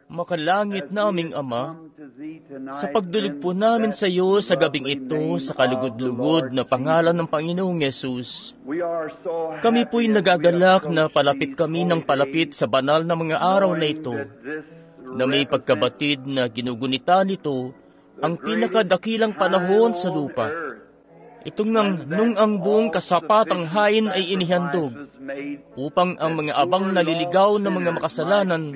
Makalangit naming Ama, sa pagdulog po namin sa iyo sa gabing ito sa kalugod-lugod na pangalan ng Panginoong Yesus, kami po'y nagagalak na palapit kami ng palapit sa banal na mga araw na ito, na may pagkabatid na ginugunita nito ang pinakadakilang panahon sa lupa. Ito ngang nung ang buong kasapatang hain ay inihandog, upang ang mga abang naliligaw ng mga makasalanan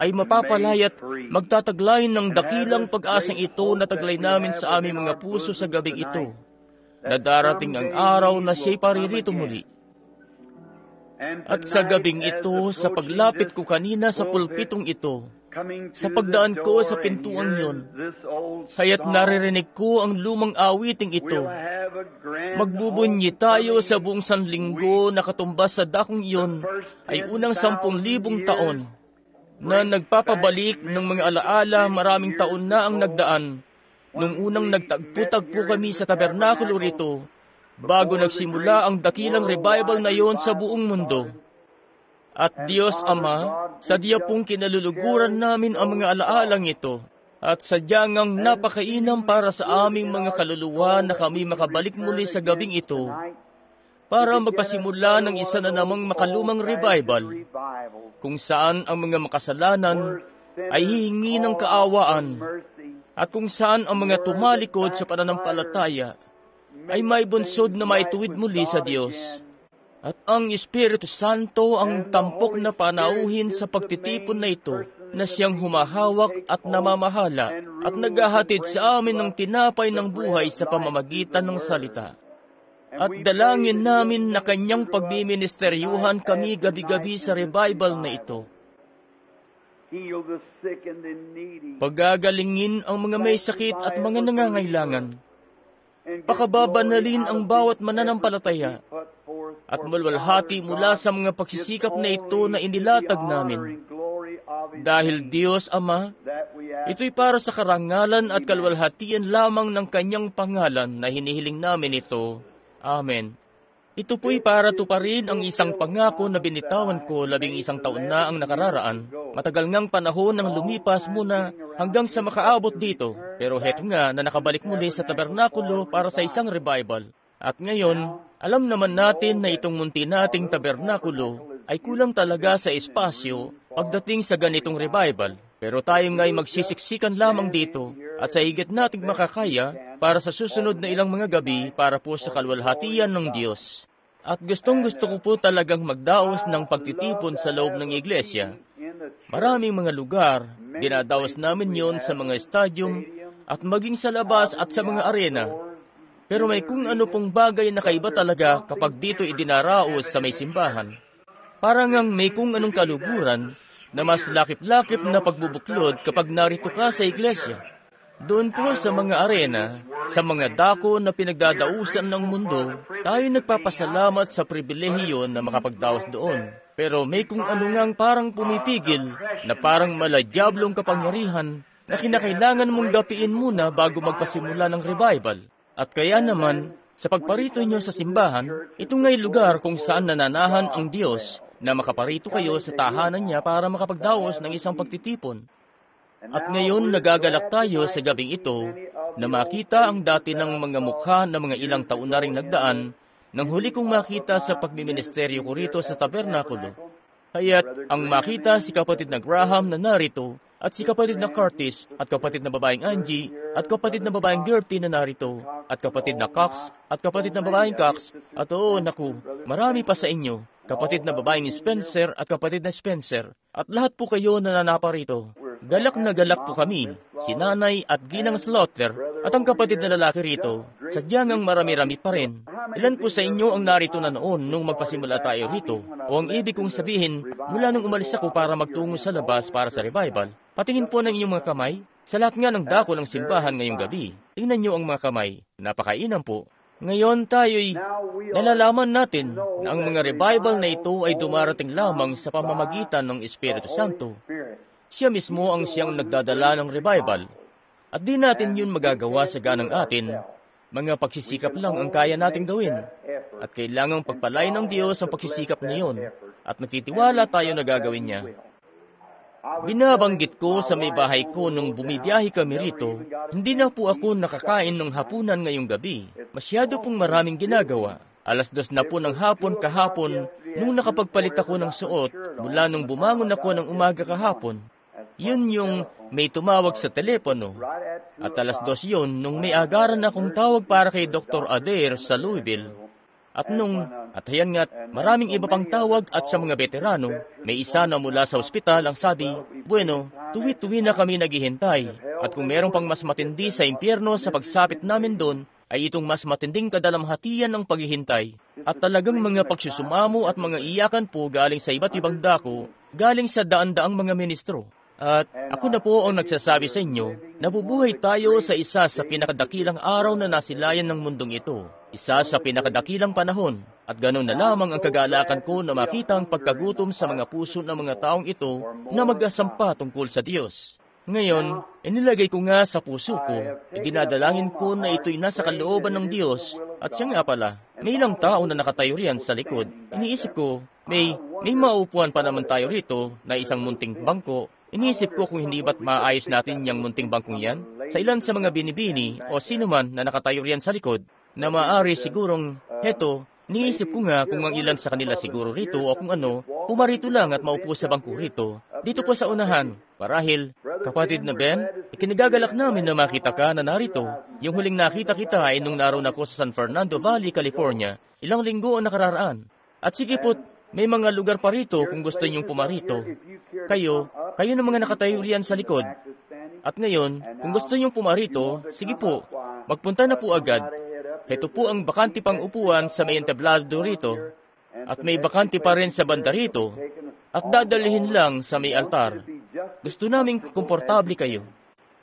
ay mapapalayat magtataglayin ng dakilang pag-asang ito na taglay namin sa aming mga puso sa gabing ito, na darating ang araw na siya'y paririto muli. At sa gabing ito, sa paglapit ko kanina sa pulpitong ito, sa pagdaan ko sa pintuang yon, kaya't naririnig ko ang lumang awiting ito. Magbubunyi tayo sa buong sanlinggo na katumbas sa dakong iyon ay unang 10,000 taon, na nagpapabalik ng mga alaala maraming taon na ang nagdaan, nung unang nagtagpo-tagpo kami sa tabernakulo rito, bago nagsimula ang dakilang revival na yon sa buong mundo. At Diyos Ama, sadya pong kinaluluguran namin ang mga alaalang ito, at sadyang ang napakainam para sa aming mga kaluluwa na kami makabalik muli sa gabing ito, para magpasimula ng isa na namang makalumang revival, kung saan ang mga makasalanan ay hihingi ng kaawaan, at kung saan ang mga tumalikod sa pananampalataya ay may bunsod na maituwid muli sa Diyos. At ang Espiritu Santo ang tampok na panauhin sa pagtitipon na ito, na siyang humahawak at namamahala at naghahatid sa amin ng tinapay ng buhay sa pamamagitan ng salita. At dalangin namin na kanyang pagbiministeryuhan kami gabi-gabi sa revival na ito. Pagagalingin ang mga may sakit at mga nangangailangan. Pakababanalin ang bawat mananampalataya at malwalhati mula sa mga pagsisikap na ito na inilatag namin. Dahil Diyos Ama, ito'y para sa karangalan at kalwalhatian lamang ng kanyang pangalan na hinihiling namin ito. Amen. Ito po'y para tuparin ang isang pangako na binitawan ko 11 taon na ang nakararaan. Matagal ngang panahon nang lumipas muna hanggang sa makaabot dito. Pero heto nga na nakabalik muli sa tabernakulo para sa isang revival. At ngayon, alam naman natin na itong munti nating tabernakulo ay kulang talaga sa espasyo pagdating sa ganitong revival. Pero tayo nga'y magsisiksikan lamang dito at sa higit nating makakaya para sa susunod na ilang mga gabi para po sa kalwalhatian ng Diyos. At gustong-gusto ko po talagang magdaos ng pagtitipon sa loob ng iglesia. Maraming mga lugar, dinadaos namin yon sa mga stadium at maging sa labas at sa mga arena. Pero may kung ano pong bagay na kaiba talaga kapag dito idinaraos sa may simbahan. Parang ang may kung anong kaluguran na mas lakip-lakip na pagbubuklod kapag narito ka sa iglesia. Doon po sa mga arena, sa mga dako na pinagdadausan ng mundo, tayo nagpapasalamat sa pribilehiyo na makapagdaos doon. Pero may kung ano ngang parang pumipigil na parang maladyablong kapangyarihan na kinakailangan mong gapiin muna bago magpasimula ng revival. At kaya naman, sa pagparito nyo sa simbahan, ito nga'y lugar kung saan nananahan ang Diyos na makaparito kayo sa tahanan niya para makapagdaos ng isang pagtitipon. At ngayon nagagalak tayo sa gabing ito na makita ang dati ng mga mukha na mga ilang taon na ring nagdaan nang huli kong makita sa pagmiministeryo ko rito sa tabernakulo. Kaya't ang makita si kapatid na Graham na narito, at si kapatid na Curtis, at kapatid na babaeng Angie, at kapatid na babaeng Gertie na narito, at kapatid na Cox, at kapatid na babaeng Cox, at oo, naku, marami pa sa inyo, kapatid na babaeng Spencer, at kapatid na Spencer, at lahat po kayo na nanaparito. Galak na galak po kami, si Nanay at Ginang Slaughter, at ang kapatid na lalaki rito, sadyang ang marami-rami pa rin. Ilan po sa inyo ang narito na noon nung magpasimula tayo rito? O ang ibig kong sabihin, mula nung umalis ako para magtungo sa labas para sa revival, patingin po ng inyong mga kamay. Sa lahat nga ng dako ng simbahan ngayong gabi, tingnan nyo ang mga kamay. Napakainam po. Ngayon tayo'y nalalaman natin na ang mga revival na ito ay dumarating lamang sa pamamagitan ng Espiritu Santo. Siya mismo ang siyang nagdadala ng revival. At di natin yun magagawa sa ganang atin. Mga pagsisikap lang ang kaya nating gawin. At kailangang pagpalain ng Diyos ang pagsisikap na yun. At nagtitiwala tayo na gagawin niya. Binabanggit ko sa may bahay ko nung bumibiyahe kami rito, hindi na po ako nakakain ng hapunan ngayong gabi. Masyado pong maraming ginagawa. 2:00 na po ng hapon kahapon nung nakapagpalit ako ng suot mula nung bumangon ako ng umaga kahapon. Yun yung may tumawag sa telepono. At 2:00 yun nung may agaran akong tawag para kay Dr. Adair sa Louisville. At ayan nga't maraming iba pang tawag at sa mga veterano, may isa na mula sa ospital ang sabi, bueno, tuwi-tuwi na kami naghihintay. At kung meron pang mas matindi sa impyerno sa pagsapit namin doon, ay itong mas matinding kadalamhatian ng paghihintay. At talagang mga pagsusumamo at mga iyakan po galing sa iba't ibang dako, galing sa daan-daang mga ministro. At ako na po ang nagsasabi sa inyo, nabubuhay tayo sa isa sa pinakadakilang araw na nasilayan ng mundong ito. Isa sa pinakadakilang panahon. At ganoon na lamang ang kagalakan ko na makita ang pagkagutom sa mga puso ng mga taong ito na mag-asampa tungkol sa Diyos. Ngayon, inilagay ko nga sa puso ko, idinadalangin ko na ito'y nasa kalooban ng Diyos. At siya nga pala, may ilang tao na nakatayo riyan sa likod. Iniisip ko, may maupuan pa naman tayo rito na isang munting bangko. Iniisip ko kung hindi ba't maayos natin yung munting bangkong yan sa ilan sa mga binibini o sino man na nakatayo riyan sa likod na maaari sigurong, heto, niisip ko nga kung ang ilan sa kanila siguro rito o kung ano, pumarito lang at maupo sa bangko rito, dito po sa unahan. Parahil, kapatid na Ben, ikinigagalak namin na makita ka na narito. Yung huling nakita kita ay nung naroon ako sa San Fernando Valley, California, ilang linggo ang nakararaan. At sige po't, may mga lugar pa rito kung gusto niyong pumarito. Kayo ng mga nakatayo riyan sa likod. At ngayon, kung gusto niyong pumarito, sige po, magpunta na po agad. Ito po ang bakante pang upuan sa may entablado rito. At may bakante pa rin sa banda rito. At dadalhin lang sa may altar. Gusto naming komportable kayo.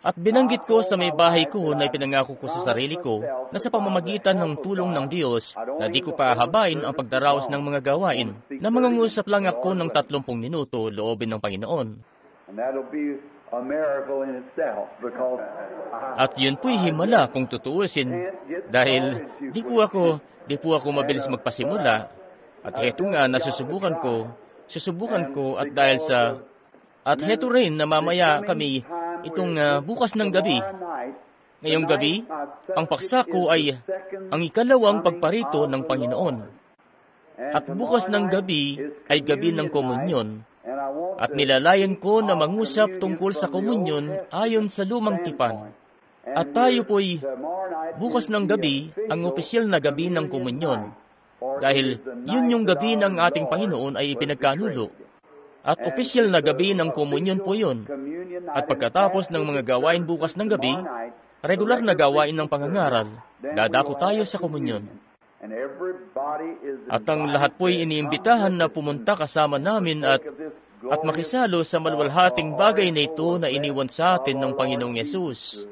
At binanggit ko sa may bahay ko na ipinangako ko sa sarili ko na sa pamamagitan ng tulong ng Diyos na di ko pahabain ang pagdaraos ng mga gawain na mangungusap lang ako ng 30 minuto loobin ng Panginoon. At yun po'y himala kung tutuusin dahil di po ako mabilis magpasimula. At heto nga nasusubukan ko at dahil sa at heto rin na mamaya kami itong bukas ng gabi. Ngayong gabi, ang paksa ko ay ang ikalawang pagparito ng Panginoon. At bukas ng gabi ay gabi ng komunyon. At nilalayan ko na mangusap tungkol sa komunyon ayon sa lumang tipan. At tayo po'y bukas ng gabi ang opisyal na gabi ng komunyon. Dahil yun yung gabi ng ating Panginoon ay ipinagkanulo. At opisyal na gabi ng komunyon po yun. At pagkatapos ng mga gawain bukas ng gabi, regular na gawain ng pangangaral, dadako tayo sa komunyon. At ang lahat po'y iniimbitahan na pumunta kasama namin at makisalo sa maluwalhating bagay na ito na iniwan sa atin ng Panginoong Yesus.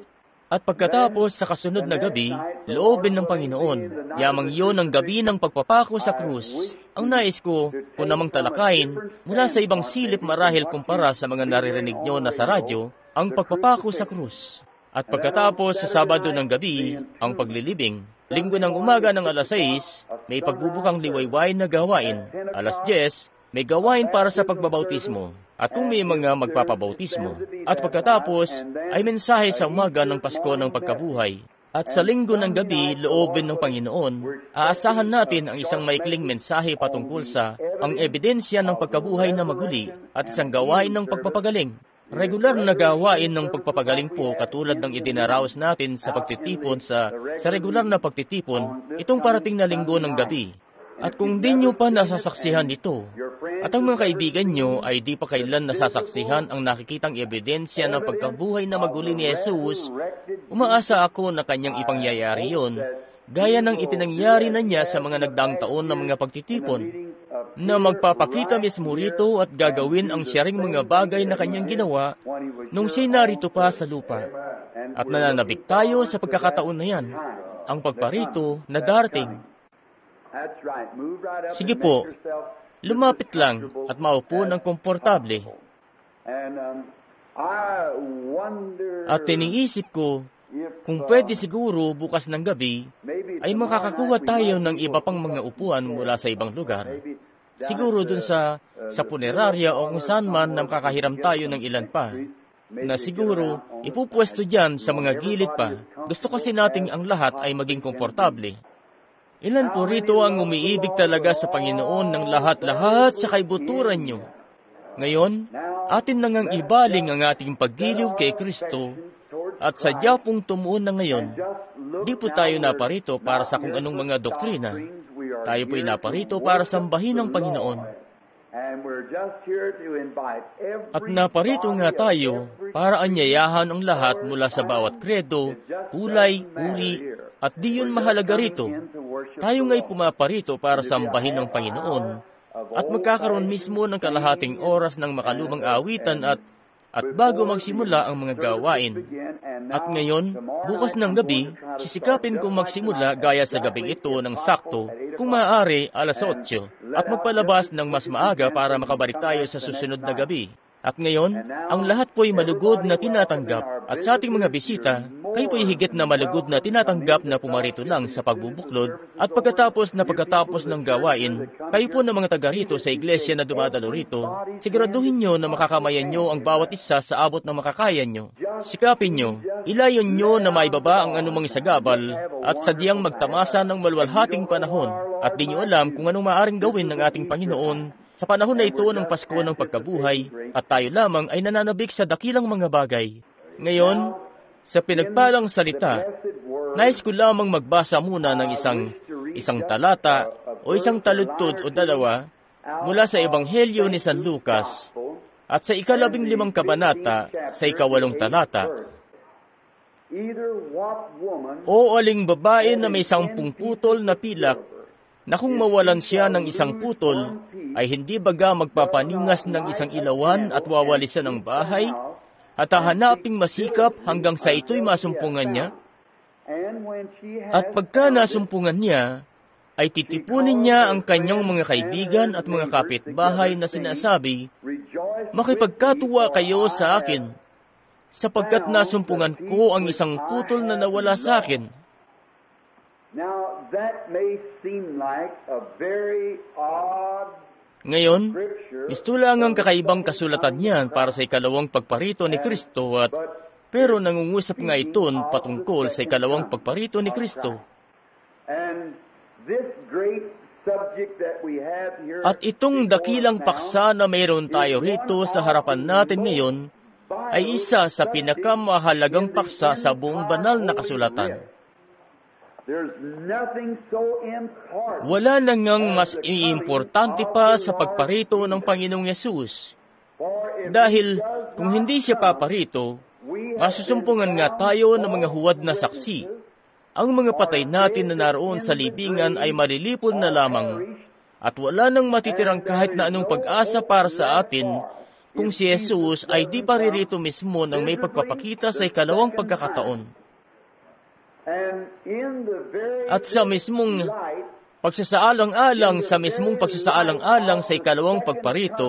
At pagkatapos sa kasunod na gabi, loobin ng Panginoon, yamang yun ang gabi ng pagpapako sa krus. Ang nais ko, kung namang talakayin, mula sa ibang silip marahil kumpara sa mga naririnig nyo na sa radyo, ang pagpapako sa krus. At pagkatapos sa Sabado ng gabi, ang paglilibing. Linggo ng umaga ng 6:00, may pagbubukang liwayway na gawain. 10:00, may gawain para sa pagbabautismo. At kung may mga magpapabautismo. At pagkatapos ay mensahe sa umaga ng Pasko ng Pagkabuhay. At sa linggo ng gabi, loobin ng Panginoon, aasahan natin ang isang maikling mensahe patungkol sa ang ebidensya ng pagkabuhay na maguli at isang gawain ng pagpapagaling. Regular na gawain ng pagpapagaling po katulad ng idinaraos natin sa pagtitipon sa regular na pagtitipon itong parating na linggo ng gabi. At kung di nyo pa nasasaksihan ito, at ang mga kaibigan nyo ay di pa kailan nasasaksihan ang nakikitang ebidensya ng pagkabuhay na maguli ni Jesus, umaasa ako na kanyang ipangyayari yon, gaya ng ipinangyari na niya sa mga nagdaang taon na mga pagtitipon, na magpapakita mismo rito at gagawin ang siyaring mga bagay na kanyang ginawa nung siya'y narito pa sa lupa. At nananabik tayo sa pagkakataon na yan, ang pagparito na darating. Sige po, lumapit lang at maupo ng komportable. At tiniisip ko, kung pwede siguro bukas ng gabi, ay makakakuha tayo ng iba pang mga upuan mula sa ibang lugar. Siguro dun sa punerarya o kung saan man na makakahiram tayo ng ilan pa, na siguro ipupwesto dyan sa mga gilid pa. Gusto kasi nating ang lahat ay maging komportable. Ilan po rito ang umiibig talaga sa Panginoon ng lahat-lahat sa kaibuturan nyo? Ngayon, atin nang ang ibaling ang ating paggiliw kay Kristo at sadya pong tumuon na ngayon. Di po tayo naparito para sa kung anong mga doktrina. Tayo po'y naparito para sambahin ang Panginoon. At naparito nga tayo para anyayahan ang lahat mula sa bawat kredo, kulay, uri, at di yun mahalaga rito. Tayo nga'y pumaparito para sambahin ang Panginoon at magkakaroon mismo ng kalahating oras ng makalumang awitan at bago magsimula ang mga gawain. At ngayon, bukas ng gabi, sisikapin kong magsimula gaya sa gabing ito ng sakto, kung maaari, 8:00, at magpalabas ng mas maaga para makabalik tayo sa susunod na gabi. At ngayon, ang lahat po'y malugod na tinatanggap, at sa ating mga bisita, kayo po'y higit na malugod na tinatanggap na pumarito lang sa pagbubuklod, at pagkatapos ng gawain, kayo po ng mga taga rito sa iglesia na dumadalo rito, siguraduhin nyo na makakamayan nyo ang bawat isa sa abot ng makakaya nyo. Sikapin nyo, ilayon nyo na maibaba ang anumang isagabal, at sadyang magtamasa ng malwalhating panahon, at di nyo alam kung anong maaaring gawin ng ating Panginoon sa panahon na ito ng Pasko ng Pagkabuhay, at tayo lamang ay nananabik sa dakilang mga bagay. Ngayon, sa pinagpalang salita, nais ko lamang magbasa muna ng isang talata o isang taludtod o dalawa mula sa Ebanghelyo ni San Lucas at sa 15 kabanata sa 8 talata. O aling babae na may 10 putol na pilak, na kung mawalan siya ng 1 putol, ay hindi baga magpapaningas ng 1 ilawan at wawalisan ng bahay, at hahanaping masikap hanggang sa ito'y masumpungan niya? At pagka nasumpungan niya, ay titipunin niya ang kanyang mga kaibigan at mga kapitbahay na sinasabi, makipagkatuwa kayo sa akin, sapagkat nasumpungan ko ang 1 putol na nawala sa akin. Now, that may seem like a very odd Ngayon, isto lang ang kakaibang kasulatan niyan para sa 2 pagparito ni Kristo pero nangungusap nga ito patungkol sa 2 pagparito ni Kristo. At itong dakilang paksa na mayroon tayo rito sa harapan natin ngayon ay isa sa pinakamahalagang paksa sa buong banal na kasulatan. Wala na ngang mas iimportante pa sa pagparito ng Panginoong Yesus. Dahil kung hindi siya paparito, masusumpungan nga tayo ng mga huwad na saksi. Ang mga patay natin na naroon sa libingan ay malilipol na lamang, at wala nang matitirang kahit na anong pag-asa para sa atin kung si Jesus ay di paririto mismo nang may pagpapakita sa 2 pagkakataon. At sa mismong pagsasaalang-alang sa 2 pagparito,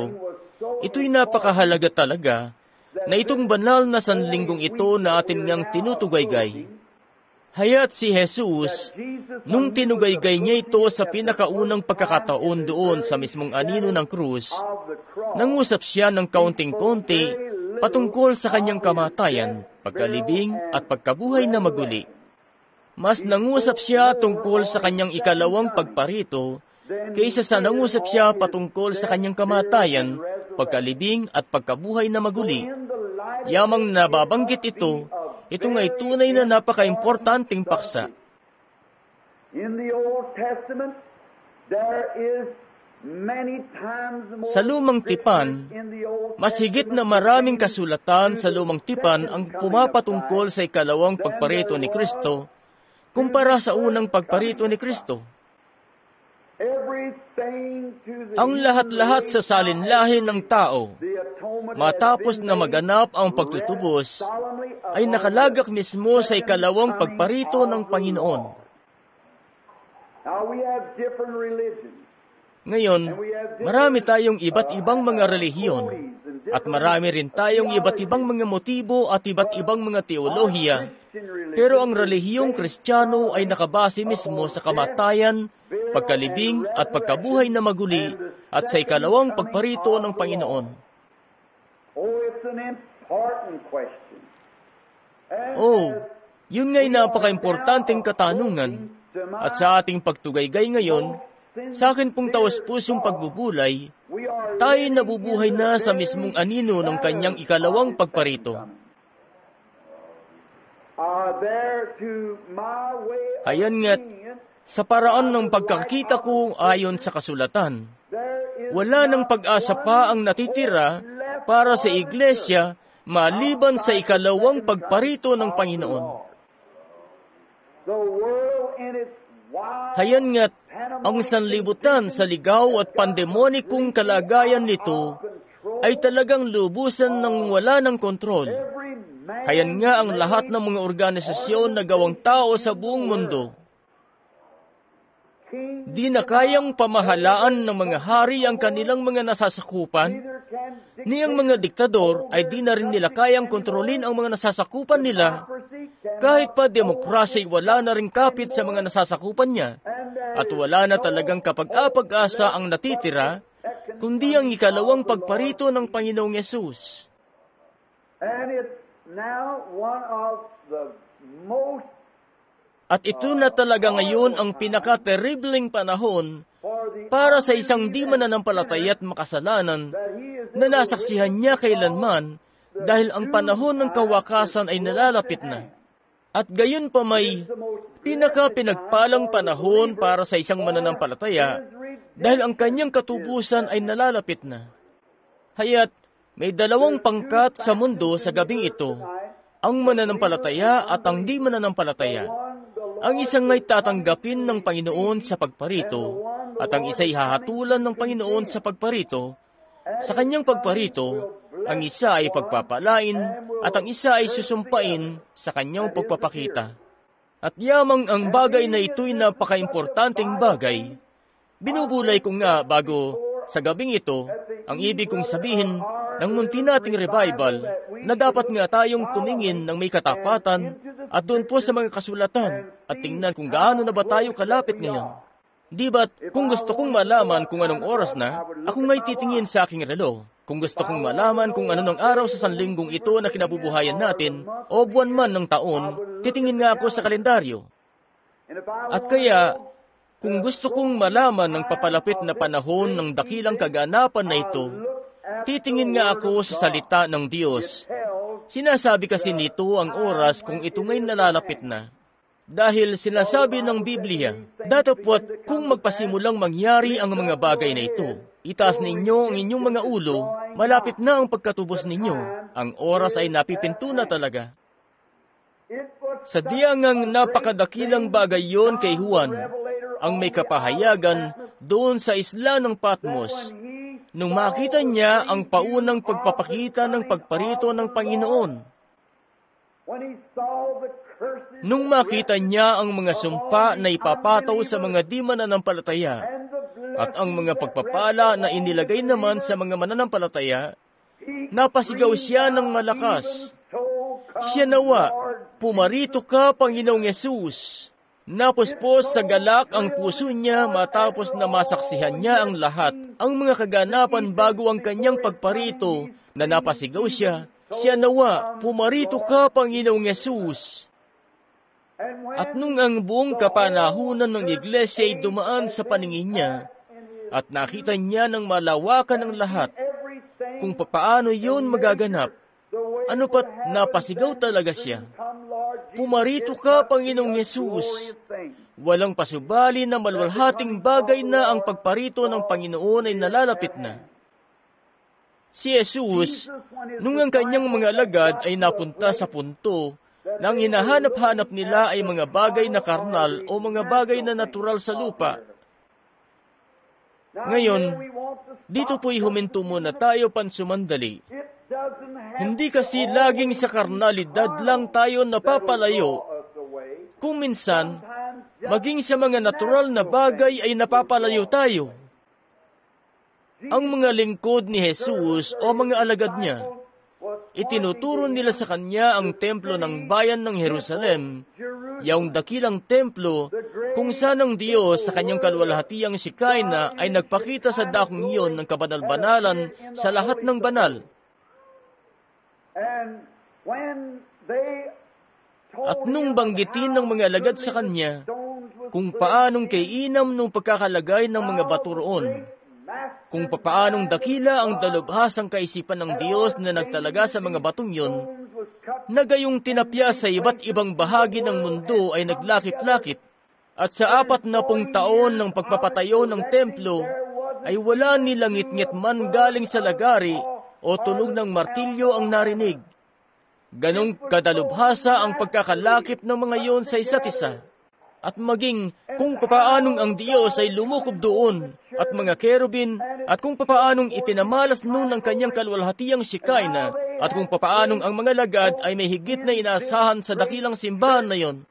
ito'y napakahalaga talaga na itong banal na sanlinggong ito na atin ngang tinutugaygay. Haya't si Jesus, nung tinugaygay niya ito sa pinakaunang pagkakataon doon sa mismong anino ng krus, nangusap siya ng kaunting-konti patungkol sa kanyang kamatayan, pagkalibing at pagkabuhay na maguli. Mas nangusap siya tungkol sa kanyang 2 pagparito kaysa sa nangusap siya patungkol sa kanyang kamatayan, pagkalibing at pagkabuhay na maguli. Yamang nababanggit ito nga'y tunay na napaka-importanting paksa. Sa Lumang Tipan, mas higit na maraming kasulatan sa Lumang Tipan ang pumapatungkol sa 2 pagparito ni Kristo kumpara sa unang pagparito ni Kristo. Ang lahat-lahat sa salinlahin ng tao, matapos na maganap ang pagtutubos, ay nakalagak mismo sa 2 pagparito ng Panginoon. Ngayon, marami tayong iba't ibang mga relihiyon, at marami rin tayong iba't ibang mga motibo at iba't ibang mga teolohiya, pero ang relihiyong Kristiyano ay nakabase mismo sa kamatayan, pagkalibing at pagkabuhay na maguli at sa ikalawang pagparito ng Panginoon. It's an important question. Yun nga'y napaka-importanteng katanungan. At sa ating pagtugaygay ngayon, sa akin pong taos-pusong pagbubulay, tayo nabubuhay na sa mismong anino ng kanyang ikalawang pagparito. Ayan nga't, sa paraan ng pagkakita ko ayon sa kasulatan, wala nang pag-asa pa ang natitira para sa iglesia maliban sa ikalawang pagparito ng Panginoon. Hayan nga't, ang sanlibutan sa ligaw at pandemonikong kalagayan nito ay talagang lubusan ng wala ng kontrol. Hayan nga ang lahat ng mga organisasyon na gawang tao sa buong mundo. Di na kayang pamahalaan ng mga hari ang kanilang mga nasasakupan, ni ang mga diktador ay di na rin nila kayang kontrolin ang mga nasasakupan nila. Kahit pa demokrasya, wala na rin kapit sa mga nasasakupan niya, at wala na talagang kapag-apag-asa ang natitira, kundi ang ikalawang pagparito ng Panginoong Yesus. At ito na talaga ngayon ang pinaka-terribling panahon para sa isang di mananampalataya at makasalanan na nasaksihan niya kailanman dahil ang panahon ng kawakasan ay nalalapit na. At gayon pa may pinaka-pinagpalang panahon para sa isang mananampalataya dahil ang kanyang katubusan ay nalalapit na. Haya't may dalawang pangkat sa mundo sa gabing ito, ang mananampalataya at ang di mananampalataya. Ang isang ay tatanggapin ng Panginoon sa pagparito, at ang isa'y hahatulan ng Panginoon sa pagparito. Sa kanyang pagparito, ang isa ay pagpapalain, at ang isa ay susumpain sa kanyang pagpapakita. At yamang ang bagay na ito'y napaka-importanteng bagay, binubulay ko nga bago sa gabing ito, ang ibig kong sabihin ng munti nating revival, na dapat nga tayong tumingin ng may katapatan at doon po sa mga kasulatan at tingnan kung gaano na ba tayo kalapit ngayon. Di ba't kung gusto kong malaman kung anong oras na, ako nga'y titingin sa aking relo. Kung gusto kong malaman kung ano ng araw sa sanlinggong ito na kinabubuhayan natin, o buwan man ng taon, titingin nga ako sa kalendaryo. At kaya, kung gusto kong malaman ng papalapit na panahon ng dakilang kaganapan na ito, titingin nga ako sa salita ng Diyos. Sinasabi kasi nito ang oras kung ito nga'y nalalapit na. Dahil sinasabi ng Biblia, datapwat kung magpasimulang mangyari ang mga bagay na ito, itaas ninyo ang inyong mga ulo, malapit na ang pagkatubos ninyo. Ang oras ay napipinto na talaga. Sa diyangang napakadakilang bagay yon kay Juan, ang may kapahayagan doon sa isla ng Patmos, nung makita niya ang paunang pagpapakita ng pagparito ng Panginoon. Nung makita niya ang mga sumpa na ipapataw sa mga di mananampalataya at ang mga pagpapala na inilagay naman sa mga mananampalataya, napasigaw siya ng malakas. Siya nawa, pumarito ka, Panginoong Yesus. Napuspos sa galak ang puso niya matapos na masaksihan niya ang lahat, ang mga kaganapan bago ang kanyang pagparito, na napasigaw siya. Siya nawa, pumarito ka, Panginoong Yesus. At nung ang buong kapanahunan ng iglesia ay dumaan sa paningin niya, at nakita niya ng malawakan ang lahat, kung papaano yun magaganap, ano pat napasigaw talaga siya. Pumarito ka, Panginoong Yesus. Walang pasubali na maluwalhating bagay na ang pagparito ng Panginoon ay nalalapit na. Si Jesus, nung ang kanyang mga alagad ay napunta sa punto na ang hinahanap-hanap nila ay mga bagay na karnal o mga bagay na natural sa lupa. Ngayon, dito po'y huminto muna tayo pansumandali. Hindi kasi laging sa karnalidad lang tayo napapalayo. Kung minsan, maging sa mga natural na bagay ay napapalayo tayo. Ang mga lingkod ni Jesus o mga alagad niya, itinuturo nila sa kanya ang templo ng bayan ng Jerusalem, yung dakilang templo kung saan ang Diyos sa kanyang kaluwalhatiang Shekinah ay nagpakita sa dakong iyon ng kabanal-banalan sa lahat ng banal. At nung banggitin ng mga alagad sa kanya kung paanong kaiinam nung pagkakalagay ng mga bato roon, kung paanong dakila ang dalubhasang kaisipan ng Diyos na nagtalaga sa mga batong yun, na gayong tinapya sa iba't ibang bahagi ng mundo ay naglakip-lakip, at sa 40 taon ng pagpapatayo ng templo, ay wala ni langit-ngit man galing sa lagari o tunog ng martilyo ang narinig. Ganong kadalubhasa ang pagkakalakip ng mga yon sa isa't isa. At maging kung papaanong ang Diyos ay lumukob doon, at mga kerubin, at kung papaanong ipinamalas noon ang kanyang kaluwalhatiang Shekinah, at kung papaanong ang mga lagad ay may higit na inaasahan sa dakilang simbahan na yon.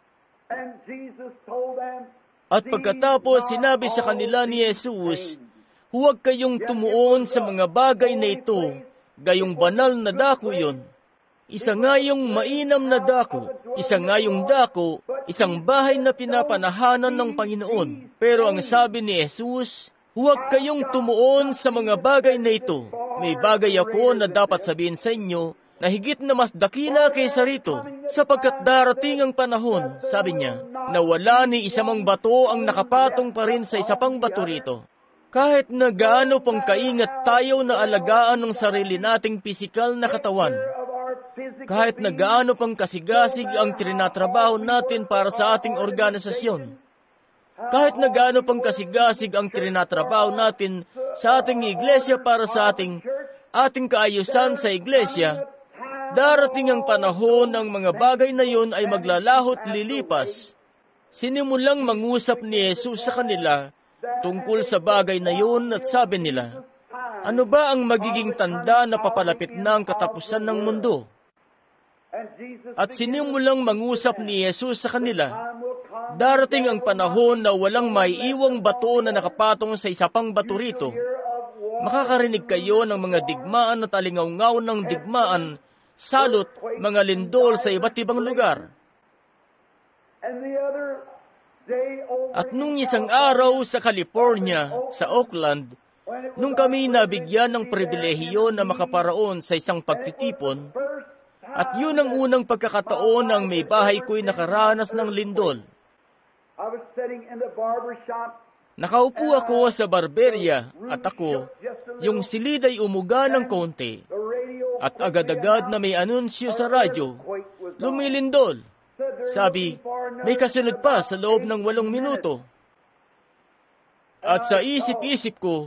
At pagkatapos sinabi sa kanila ni Jesus, huwag kayong tumuon sa mga bagay na ito, gayong banal na dako yon. Isa nga yung mainam na dako, isa nga yung dako, isang bahay na pinapanahanan ng Panginoon. Pero ang sabi ni Jesus, huwag kayong tumuon sa mga bagay na ito. May bagay ako na dapat sabihin sa inyo na higit na mas dakila kaysa rito, sapagkat darating ang panahon, sabi niya, na wala ni isamang bato ang nakapatong pa rin sa isa pang bato rito. Kahit na gaano pang kaingat tayo na alagaan ng sarili nating pisikal na katawan, kahit na gaano pang kasigasig ang trinatrabaho natin para sa ating organisasyon, kahit na gaano pang kasigasig ang trinatrabaho natin sa ating iglesia para sa ating kaayusan sa iglesia, darating ang panahon ng mga bagay na yon ay maglalahot lilipas. Sinimulang mangusap ni Jesus sa kanila tungkol sa bagay na yon at sabi nila, ano ba ang magiging tanda na papalapit na ang katapusan ng mundo? At sinimulang mangusap ni Jesus sa kanila, darating ang panahon na walang maiiwang bato na nakapatong sa isa pang bato rito. Makakarinig kayo ng mga digmaan at alingaw-ngaw ng digmaan, salot, mga lindol sa iba't ibang lugar. At nung isang araw sa California, sa Oakland, nung kami nabigyan ng pribilehiyo na makaparaon sa isang pagtitipon, at yun ang unang pagkakataon ng may bahay ko'y nakaranas ng lindol. Nakaupo ako sa barberya at ako, yung silid ay umuga ng konti, at agad-agad na may anunsyo sa radyo, lumilindol. Sabi, may kasunod pa sa loob ng 8 minuto. At sa isip-isip ko,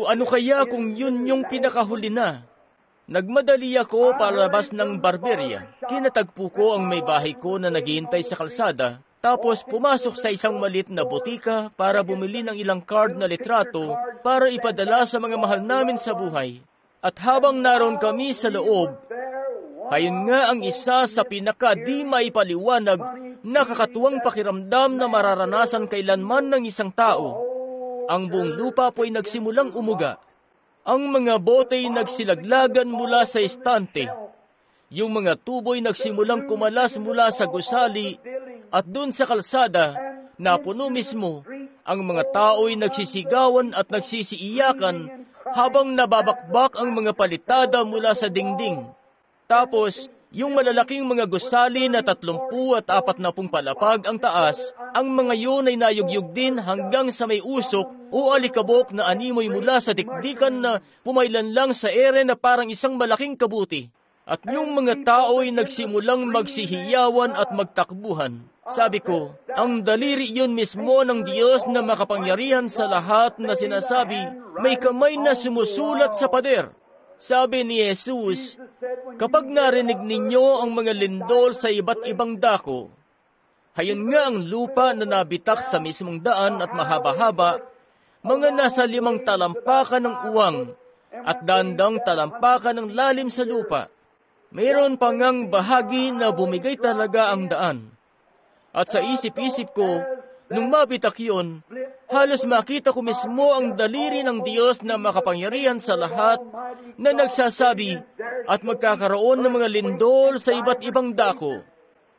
ano kaya kung yun yung pinakahuli na? Nagmadali ako palabas ng barberya. Kinatagpo ko ang may bahay ko na naghihintay sa kalsada, tapos pumasok sa isang maliit na butika para bumili ng ilang card na litrato para ipadala sa mga mahal namin sa buhay. At habang naroon kami sa loob, ayun nga ang isa sa pinaka-di maipaliwanag, nakakatuwang pakiramdam na mararanasan kailanman ng isang tao. Ang buong lupa po'y nagsimulang umuga. Ang mga bote'y nagsilaglagan mula sa estante. Yung mga tubo'y nagsimulang kumalas mula sa gusali at dun sa kalsada na puno mismo, ang mga tao'y nagsisigawan at nagsisiiyakan habang nababakbak ang mga palitada mula sa dingding. Tapos, yung malalaking mga gusali na 30 at 40 palapag ang taas, ang mga yun ay nayugyug din hanggang sa may usok o alikabok na animoy mula sa dikdikan na pumailan lang sa ere na parang isang malaking kabuti. At yung mga tao ay nagsimulang magsihiyawan at magtakbuhan. Sabi ko, ang daliri yun mismo ng Diyos na makapangyarihan sa lahat na sinasabi, may kamay na sumusulat sa pader. Sabi ni Jesus, kapag narinig ninyo ang mga lindol sa iba't ibang dako, hayon nga ang lupa na nabitak sa mismong daan at mahaba-haba, mga nasa 5 talampakan ng uwang at dandang talampakan ng lalim sa lupa. Mayroon pa ngang bahagi na bumigay talaga ang daan. At sa isip-isip ko, nung mabitak yun, halos makita ko mismo ang daliri ng Diyos na makapangyarihan sa lahat na nagsasabi at magkakaroon ng mga lindol sa iba't ibang dako.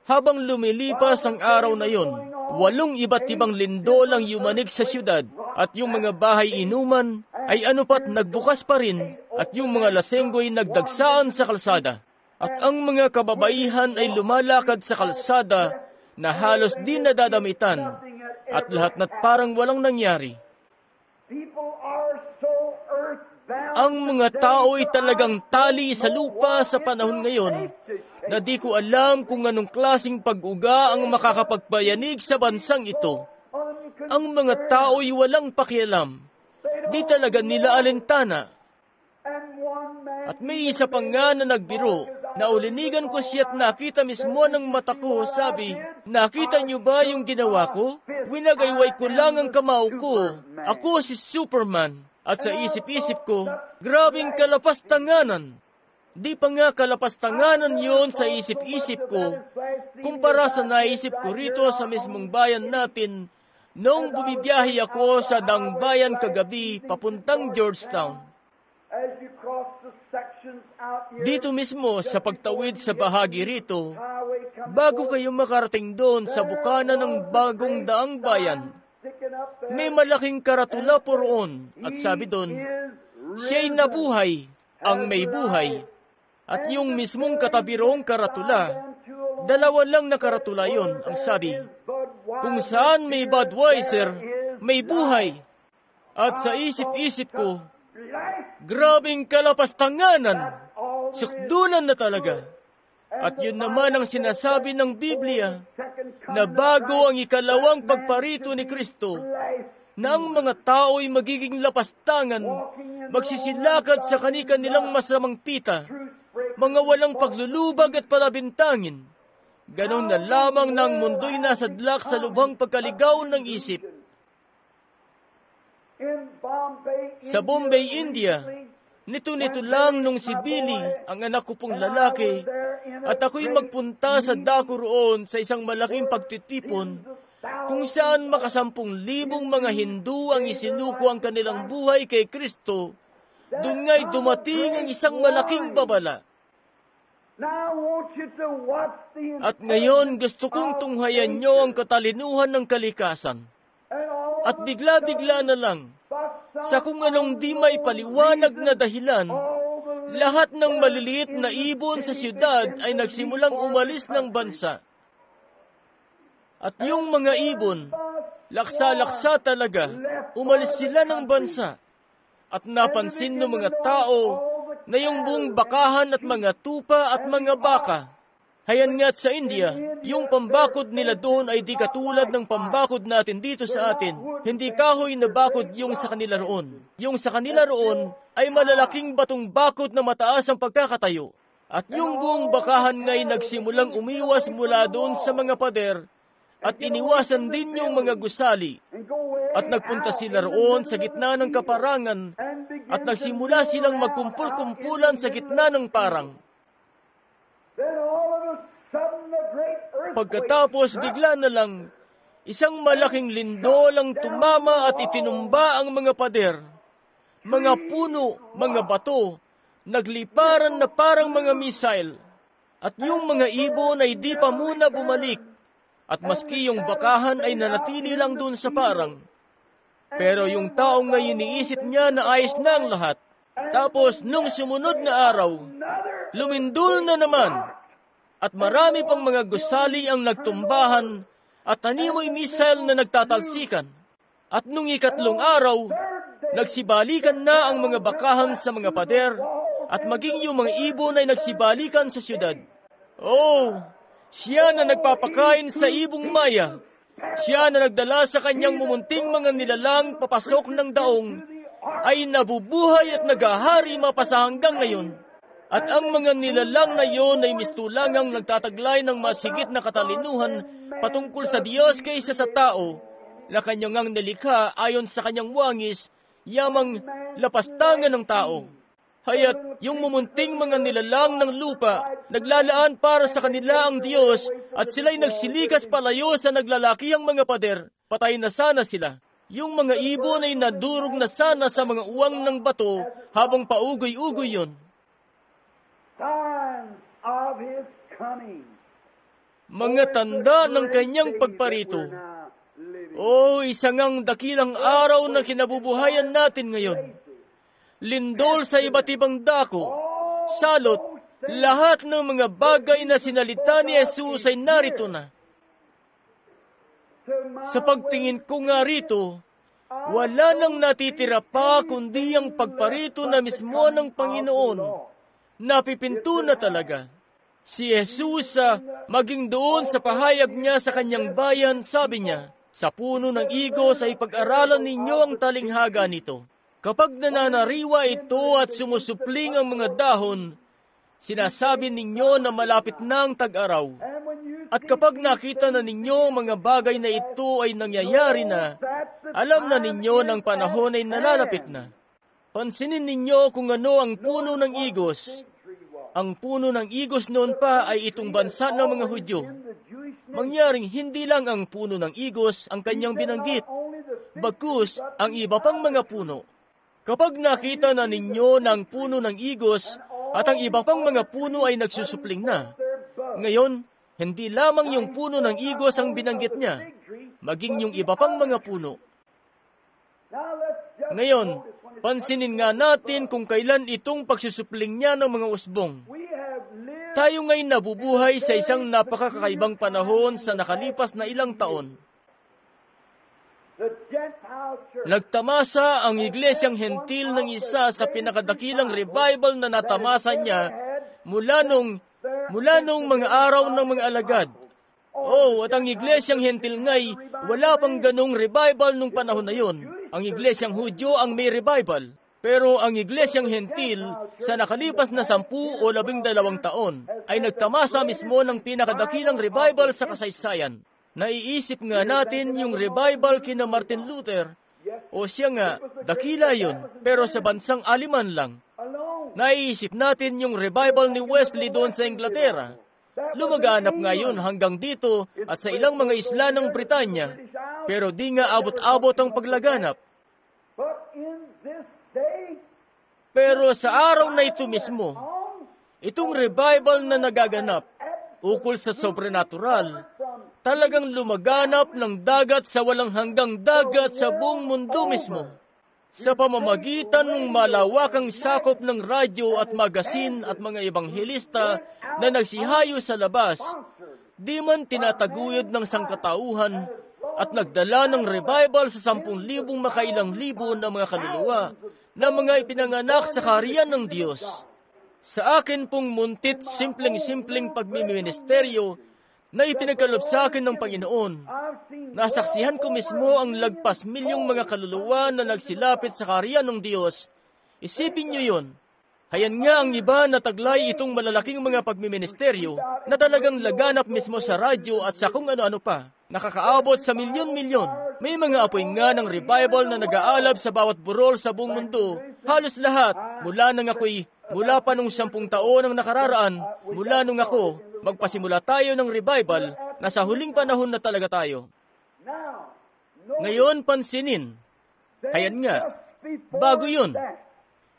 Habang lumilipas ang araw na yon, 8 iba't ibang lindol ang yumanig sa siyudad, at yung mga bahay inuman ay anupat nagbukas pa rin, at yung mga lasenggo'y nagdagsaan sa kalsada. At ang mga kababaihan ay lumalakad sa kalsada na halos di nadadamitan, at lahat na't parang walang nangyari. Ang mga tao ay talagang tali sa lupa sa panahon ngayon na di ko alam kung anong klaseng pag-uga ang makakapagpayanig sa bansang ito. Ang mga tao ay walang pakialam. Di talaga nila alintana. At may isa pa nga na nagbiro. Naulinigan ko siya at nakita mismo ng mata ko. Sabi, nakita niyo ba yung ginawa ko? Winagayway ko lang ang kamao ko. Ako si Superman. At sa isip-isip ko, grabing kalapastanganan. Di pa nga kalapastanganan yon sa isip-isip ko, kumpara sa naisip ko rito sa mismong bayan natin noong bumibiyahe ako sa Dangbayan kagabi papuntang Georgetown. Dito mismo sa pagtawid sa bahagi rito, bago kayo makarating doon sa bukana ng bagong daang bayan, may malaking karatula po roon at sabi doon, siya'y nabuhay, ang may buhay. At yung mismong katabi roong karatula, 2 lang na karatula yon ang sabi, kung saan may Budweiser, may buhay. At sa isip-isip ko, grabing kalapastanganan, sukdulan na talaga. At yun naman ang sinasabi ng Biblia, na bago ang ikalawang pagparito ni Kristo, na ang mga tao ay magiging lapastangan, magsisilakad sa kani-kanilang masamang pita, mga walang paglulubag at palabintangin. Ganon na lamang na ang mundo'y nasadlak sa lubhang pagkaligaw ng isip. Sa Bombay, India, nito lang nung si Billy, ang anak ko pong lalaki, at ako'y magpunta sa dako roon sa isang malaking pagtitipon, kung saan makasampung libong mga Hindu ang isinuko ang kanilang buhay kay Kristo, doon nga'y dumating ang isang malaking babala. At ngayon gusto kong tunghayan nyo ang katalinuhan ng kalikasan. At bigla-bigla na lang, sa kung anong di may paliwanag na dahilan, lahat ng maliliit na ibon sa siyudad ay nagsimulang umalis ng bansa. At yung mga ibon, laksa-laksa talaga, umalis sila ng bansa. At napansin ng mga tao na yung buong bakahan at mga tupa at mga baka. Hayan nga't sa India, yung pambakod nila doon ay di katulad ng pambakod natin dito sa atin. Hindi kahoy na bakod yung sa kanila roon. Yung sa kanila roon ay malalaking batong bakod na mataas ang pagkakatayo. At yung buong bakahan nga'y nagsimulang umiwas mula doon sa mga pader at iniwasan din yung mga gusali. At nagpunta sila roon sa gitna ng kaparangan at nagsimula silang magkumpul-kumpulan sa gitna ng parang. Pagkatapos bigla na lang, isang malaking lindol ang tumama at itinumba ang mga pader. Mga puno, mga bato, nagliparan na parang mga missile. At yung mga ibon ay di pa muna bumalik. At maski yung bakahan ay nanatili lang doon sa parang. Pero yung taong ngayon iniisip niya na ayos na ang lahat. Tapos nung sumunod na araw, lumindol na naman. At marami pang mga gusali ang nagtumbahan at animoy missile na nagtatalsikan. At nung ikatlong araw, nagsibalikan na ang mga bakahan sa mga pader at maging yung mga ibon ay nagsibalikan sa siyudad. Oh, siya na nagpapakain sa ibong maya. Siya na nagdala sa kanyang mumunting mga nilalang papasok ng daong ay nabubuhay at nagahari mapasa hanggang ngayon. At ang mga nilalang na iyon ay mistulangang nagtataglay ng mas higit na katalinuhan patungkol sa Diyos kaysa sa tao na kanyang ang nilikha ayon sa kanyang wangis, yamang lapastangan ng tao. Haya't yung mumunting mga nilalang ng lupa, naglalaan para sa kanila ang Diyos at sila'y nagsilikas palayo sa naglalakihang mga pader, patay na sana sila. Yung mga ibon ay nadurog na sana sa mga uwang ng bato habang paugoy-ugoy yon. Mga tanda ng kanyang pagparito. Isa ngang dakilang araw na kinabubuhayan natin ngayon. Lindol sa iba't ibang dako, salot, lahat ng mga bagay na sinalita ni Jesus ay narito na. Sa pagtingin ko nga rito, wala nang natitira pa kundi ang pagparito na mismo ng Panginoon. Napipinto na talaga. Si Jesus, maging doon sa pahayag niya sa kanyang bayan, sabi niya, sa puno ng igos ay pag-aralan ninyo ang talinghaga nito. Kapag nananariwa ito at sumusupling ang mga dahon, sinasabi ninyo na malapit na ang tag-araw. At kapag nakita na ninyo ang mga bagay na ito ay nangyayari na, alam na ninyo ng panahon ay nalalapit na. Pansinin ninyo kung ano ang puno ng igos. Ang puno ng igos noon pa ay itong bansa ng mga Hudyo. Mangyaring hindi lang ang puno ng igos ang kanyang binanggit, bagkus ang iba pang mga puno. Kapag nakita na ninyo ng puno ng igos at ang iba pang mga puno ay nagsusupling na, ngayon, hindi lamang yung puno ng igos ang binanggit niya, maging yung iba pang mga puno. Ngayon, pansinin nga natin kung kailan itong pagsusupling niya ng mga usbong. Tayo ngayon nabubuhay sa isang napakakaibang panahon sa nakalipas na ilang taon. Nagtamasa ang iglesyang hentil ng isa sa pinakadakilang revival na natamasa niya mula nung mga araw ng mga alagad. At ang iglesyang hentil nga'y wala pang ganong revival nung panahon na yon. Ang iglesyang Hudyo ang may revival. Pero ang iglesyang hentil sa nakalipas na 10 o 12 taon ay nagtamasa mismo ng pinakadakilang revival sa kasaysayan. Naiisip nga natin yung revival kina Martin Luther. Siya nga, dakila yun, pero sa bansang Aliman lang. Naiisip natin yung revival ni Wesley doon sa Inglaterra. Lumaganap ngayon hanggang dito at sa ilang mga isla ng Britanya, pero di nga abot-abot ang paglaganap. Pero sa araw na ito mismo, itong revival na nagaganap, ukol sa sobrenatural, talagang lumaganap ng dagat sa walang hanggang dagat sa buong mundo mismo. Sa pamamagitan ng malawakang sakop ng radyo at magasin at mga ebanghelista na nagsihayo sa labas, di man tinataguyod ng sangkatauhan at nagdala ng revival sa 10,000 makailang libo na mga kaluluwa na mga ipinanganak sa kaharian ng Diyos. Sa akin pong muntit, simpleng-simpleng pagmiministeryo na ipinagkaloob sa akin ng Panginoon, nasaksihan ko mismo ang lagpas milyong mga kaluluwa na nagsilapit sa kaharian ng Diyos. Isipin niyo yon. Hayan nga ang iba na taglay itong malalaking mga pagmiministeryo na talagang laganap mismo sa radyo at sa kung ano-ano pa. Nakakaabot sa milyon-milyon. May mga apoy nga ng revival na nag-aalab sa bawat burol sa buong mundo. Halos lahat, mula pa nung 10 taon ang nakararaan, mula nung ako, magpasimula tayo ng revival, nasa huling panahon na talaga tayo. Ngayon, pansinin. Hayan nga, bago yun,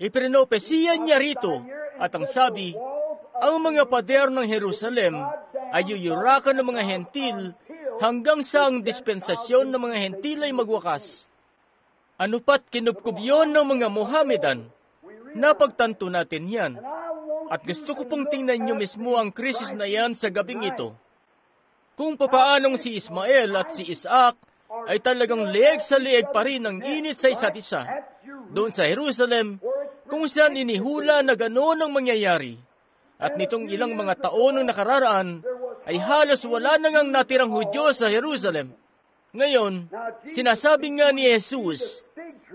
ipinopesiya niya rito, at ang sabi, ang mga pader ng Jerusalem ay yuyurakan ng mga hentil hanggang sa ang dispensasyon ng mga hentil ay magwakas. Ano pat kinupkub yun ng mga Mohammedan? Napagtanto natin yan. At gusto ko pong tingnan niyo mismo ang krisis na yan sa gabing ito. Kung papaanong si Ismael at si Isaac ay talagang leeg sa leeg pa rin ang init sa isa't isa. Doon sa Jerusalem, kung saan inihula na gano'n ang mangyayari. At nitong ilang mga taon ang nakararaan, ay halos wala na ngang natirang Hudyo sa Jerusalem. Ngayon, sinasabi nga ni Jesus,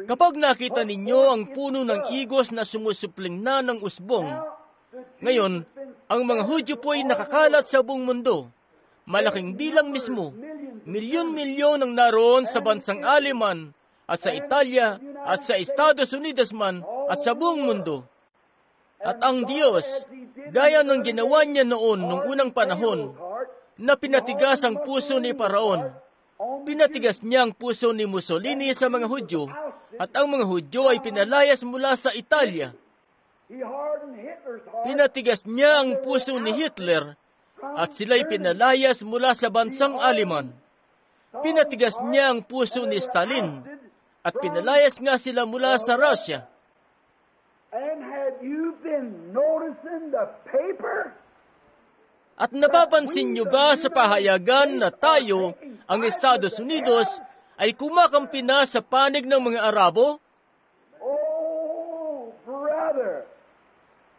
kapag nakita ninyo ang puno ng igos na sumusupling na ng usbong, ngayon, ang mga Hudyo po ay nakakalat sa buong mundo. Malaking bilang mismo, milyon-milyon ang naroon sa bansang Aliman, at sa Italia, at sa Estados Unidos man, at sa buong mundo. At ang Diyos, gaya ng ginawa niya noon nung unang panahon, na pinatigas ang puso ni Paraon. Pinatigas niya ang puso ni Mussolini sa mga Hudyo, at ang mga Hudyo ay pinalayas mula sa Italia. Pinatigas niya ang puso ni Hitler, at sila'y pinalayas mula sa bansang Aliman. Pinatigas niya ang puso ni Stalin at pinalayas nga sila mula sa Russia. And had you been noticing the paper? At napapansin niyo ba sa pahayagan na tayo, ang Estados Unidos, ay kumakampi na sa panig ng mga Arabo? Oh, brother,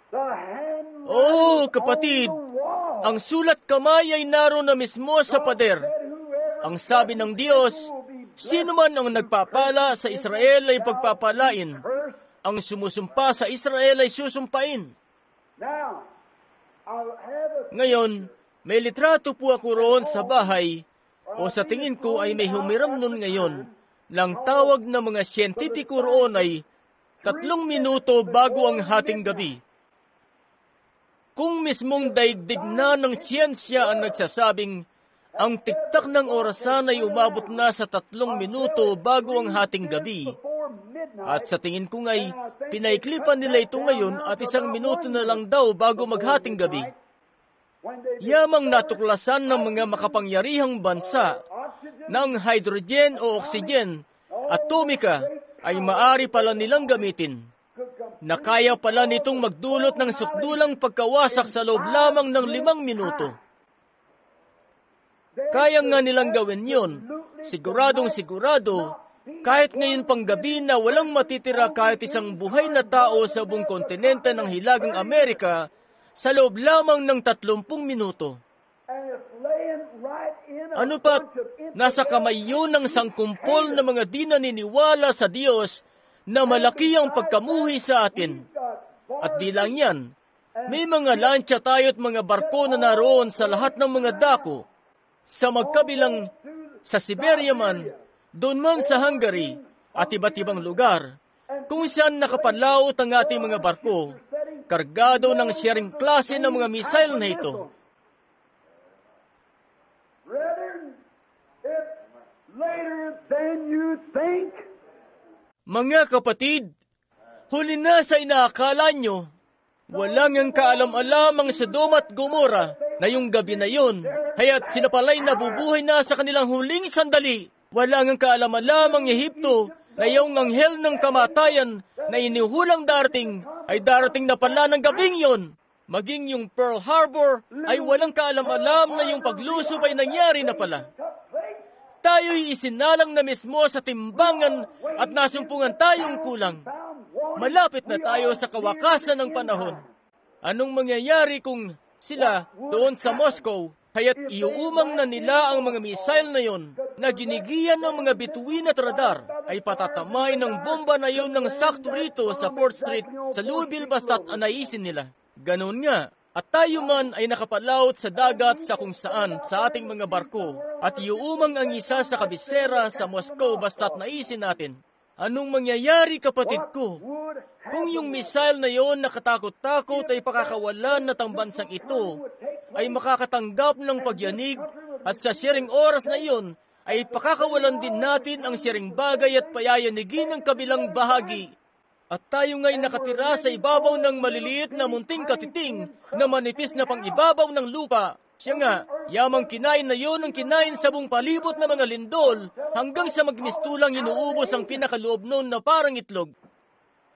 the hand Oh, kapatid, ang sulat kamay ay naroon na mismo sa pader. Ang sabi ng Diyos, sino man ang nagpapala sa Israel ay pagpapalain. Ang sumusumpa sa Israel ay susumpain. Now, I'll have a Ngayon, may litrato po ako roon sa bahay, o sa tingin ko ay may humiram nun ngayon, ng tawag ng mga siyentipiko roon ay 3 minuto bago ang hating gabi. Kung mismong daigdig na ng siyensya ang nagsasabing, ang tiktak ng orasan ay umabot na sa 3 minuto bago ang hating gabi. At sa tingin ko nga'y, pinaiklipan nila ito ngayon at 1 minuto na lang daw bago maghating gabi. Yamang natuklasan ng mga makapangyarihang bansa ng hydrogen o oxygen, atomika, ay maari pala nilang gamitin. Na kaya pala nitong magdulot ng sukdulang pagkawasak sa loob lamang ng 5 minuto. Kaya nga nilang gawin yon, siguradong sigurado, kahit ngayon pang gabi na walang matitira kahit isang buhay na tao sa buong kontinente ng Hilagang Amerika sa loob lamang ng 30 minuto. Ano pat, nasa kamay yun ng sangkumpol na mga di naniniwala sa Diyos na malaki ang pagkamuhi sa atin. At di lang yan, may mga lansya tayo at mga barko na naroon sa lahat ng mga dako, sa magkabilang, sa Siberia man, doon man sa Hungary, at iba't ibang lugar, kung saan nakapalaot ang ating mga barko, kargado ng siyering klase ng mga missile na ito. later than you think. Mga kapatid, huli na sa inaakala nyo, walang ang kaalam-alam ang Sodom at Gomora na yung gabi na yun, haya't sila pala'y nabubuhay na sa kanilang huling sandali. Walang ang kaalam-alam ang Ehipto na yung anghel ng kamatayan na inihulang darating ay darating na pala ng gabing yon. Maging yung Pearl Harbor ay walang kaalam-alam na yung paglusob ay nangyari na pala. Tayo'y isinalang na mismo sa timbangan at nasumpungan tayong kulang. Malapit na tayo sa kawakasan ng panahon. Anong mangyayari kung sila doon sa Moscow, kaya't iuumang na nila ang mga missile na yon na ginigiyan ng mga bituin at radar ay patatamay ng bomba na yon ng sakto rito sa 4th Street sa Louisville basta't anaisin nila. Ganon nga. At tayo man ay nakapalaot sa dagat sa kung saan sa ating mga barko at iuumang ang isa sa kabisera sa Moscow basta't naisin natin. Anong mangyayari, kapatid ko? Kung yung missile na yon nakatakot-takot ay pakakawalan na ang bansang ito ay makakatanggap ng pagyanig at sa siyering oras na yon ay pakakawalan din natin ang siyering bagay at payayanigin ng kabilang bahagi. At tayo nga'y nakatira sa ibabaw ng maliliit na munting katiting na manipis na pang-ibabaw ng lupa. Siya nga, yamang kinain na yon ang kinain sa buong palibot na mga lindol hanggang sa magmistulang inuubos ang pinakaloob noon na parang itlog.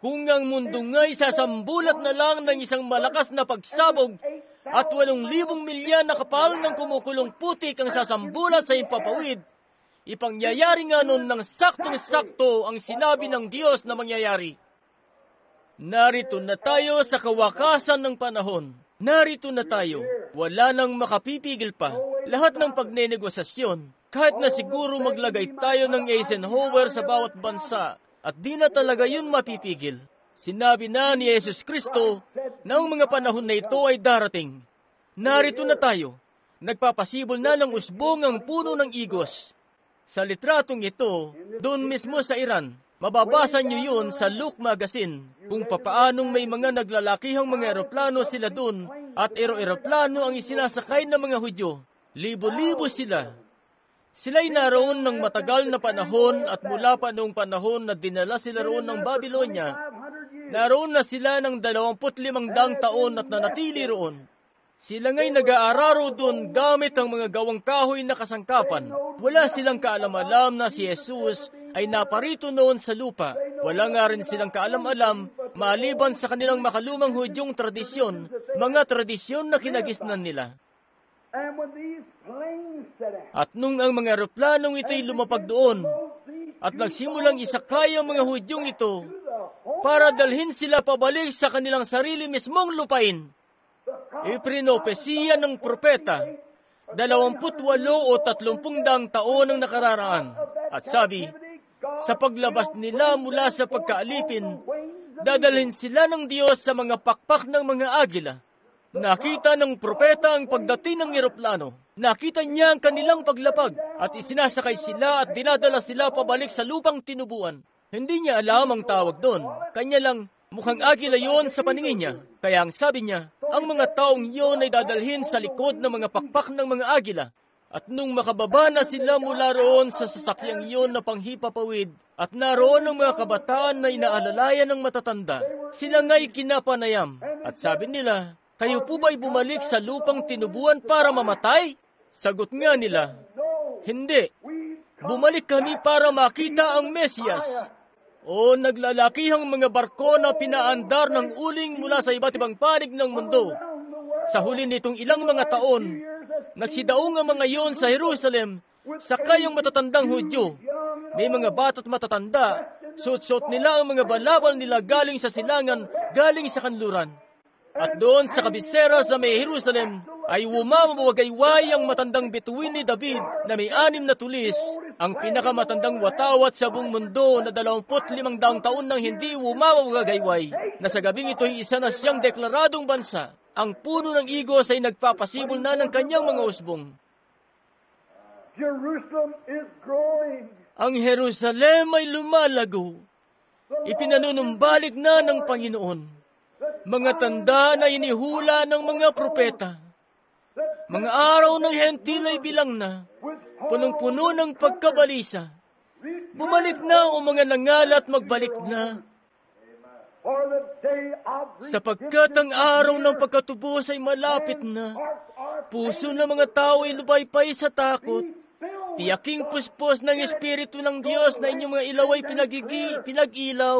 Kung ang mundo nga'y sasambulat na lang ng isang malakas na pagsabog at 8,000 milya na kapal ng kumukulong putik ang sasambulat sa impapawid, ipangyayari nga noon ng saktong-sakto ang sinabi ng Diyos na mangyayari. Narito na tayo sa kawakasan ng panahon. Narito na tayo. Wala nang makapipigil pa. Lahat ng pagnenegosasyon, kahit na siguro maglagay tayo ng Eisenhower sa bawat bansa, at di na talaga yun mapipigil. Sinabi na ni Jesus Kristo na ang mga panahon na ito ay darating. Narito na tayo. Nagpapasibol na ng usbong ang puno ng igos. Sa litratong ito, doon mismo sa Iran, mababasa nyo yun sa Luke Magazine kung papaanong may mga naglalakihang mga eroplano sila dun at eroplano ang isinasakay ng mga Hudyo. Libo-libo sila. Sila'y naroon ng matagal na panahon at mula pa noong panahon na dinala sila roon ng Babylonia, naroon na sila ng 25,000 taon at nanatili roon. Sila nga'y nag-aararo doon gamit ang mga gawang kahoy na kasangkapan. Wala silang kaalam-alam na si Jesus ay naparito noon sa lupa. Wala nga rin silang kaalam-alam maliban sa kanilang makalumang Hudyong tradisyon, mga tradisyon na kinagisnan nila. At nung ang mga eroplanong ito'y lumapag doon at nagsimulang isakay ang mga Hudyong ito para dalhin sila pabalik sa kanilang sarili mismong lupain, iprinopesiya ng propeta 28 o 30 taon ang nakararaan. At sabi, sa paglabas nila mula sa pagkaalipin, dadalhin sila ng Diyos sa mga pakpak ng mga agila. Nakita ng propeta ang pagdating ng eroplano. Nakita niya ang kanilang paglapag at isinasakay sila at dinadala sila pabalik sa lupang tinubuan. Hindi niya alam ang tawag doon. Kanya lang, mukhang agila yon sa paningin niya. Kaya ang sabi niya, ang mga taong yon ay dadalhin sa likod ng mga pakpak ng mga agila. At nung makababa na sila mula roon sa sasakyang iyon na panghipapawid, at naroon ang mga kabataan na inaalalayan ng matatanda, sila nga'y kinapanayam. At sabi nila, kayo po ba'y bumalik sa lupang tinubuan para mamatay? Sagot nga nila, hindi. Bumalik kami para makita ang Mesiyas. O naglalakihang mga barko na pinaandar ng uling mula sa iba't ibang panig ng mundo. Sa huli nitong ilang mga taon, nagsidaong ang mga iyon sa Jerusalem, sakay ang matatandang Hudyo. May mga bata't matatanda, suot-suot nila ang mga balabal nila galing sa silangan, galing sa kanluran. At doon sa kabisera sa may Jerusalem, ay wumamawagayway ang matandang bituin ni David na may 6 na tulis, ang pinakamatandang watawat sa buong mundo na 25 taon nang hindi wumamawagayway, na sa gabing ito'y isa na siyang deklaradong bansa. Ang puno ng igos ay nagpapasibol na ng kanyang mga usbong. Jerusalem is growing. Ang Jerusalem ay lumalago. Ipinanunumbalik na ng Panginoon. Mga tanda na inihula ng mga propeta. Mga araw ng hentil ay bilang na, punong-puno ng pagkabalisa. Bumalik na o mga nangalat magbalik na. Sapagkat ang araw ng pagkatubos ay malapit na, puso ng mga tao ay lupaypay sa takot. Tiyaking puspos ng Espiritu ng Diyos na inyong mga ilaw ay pinag-ilaw.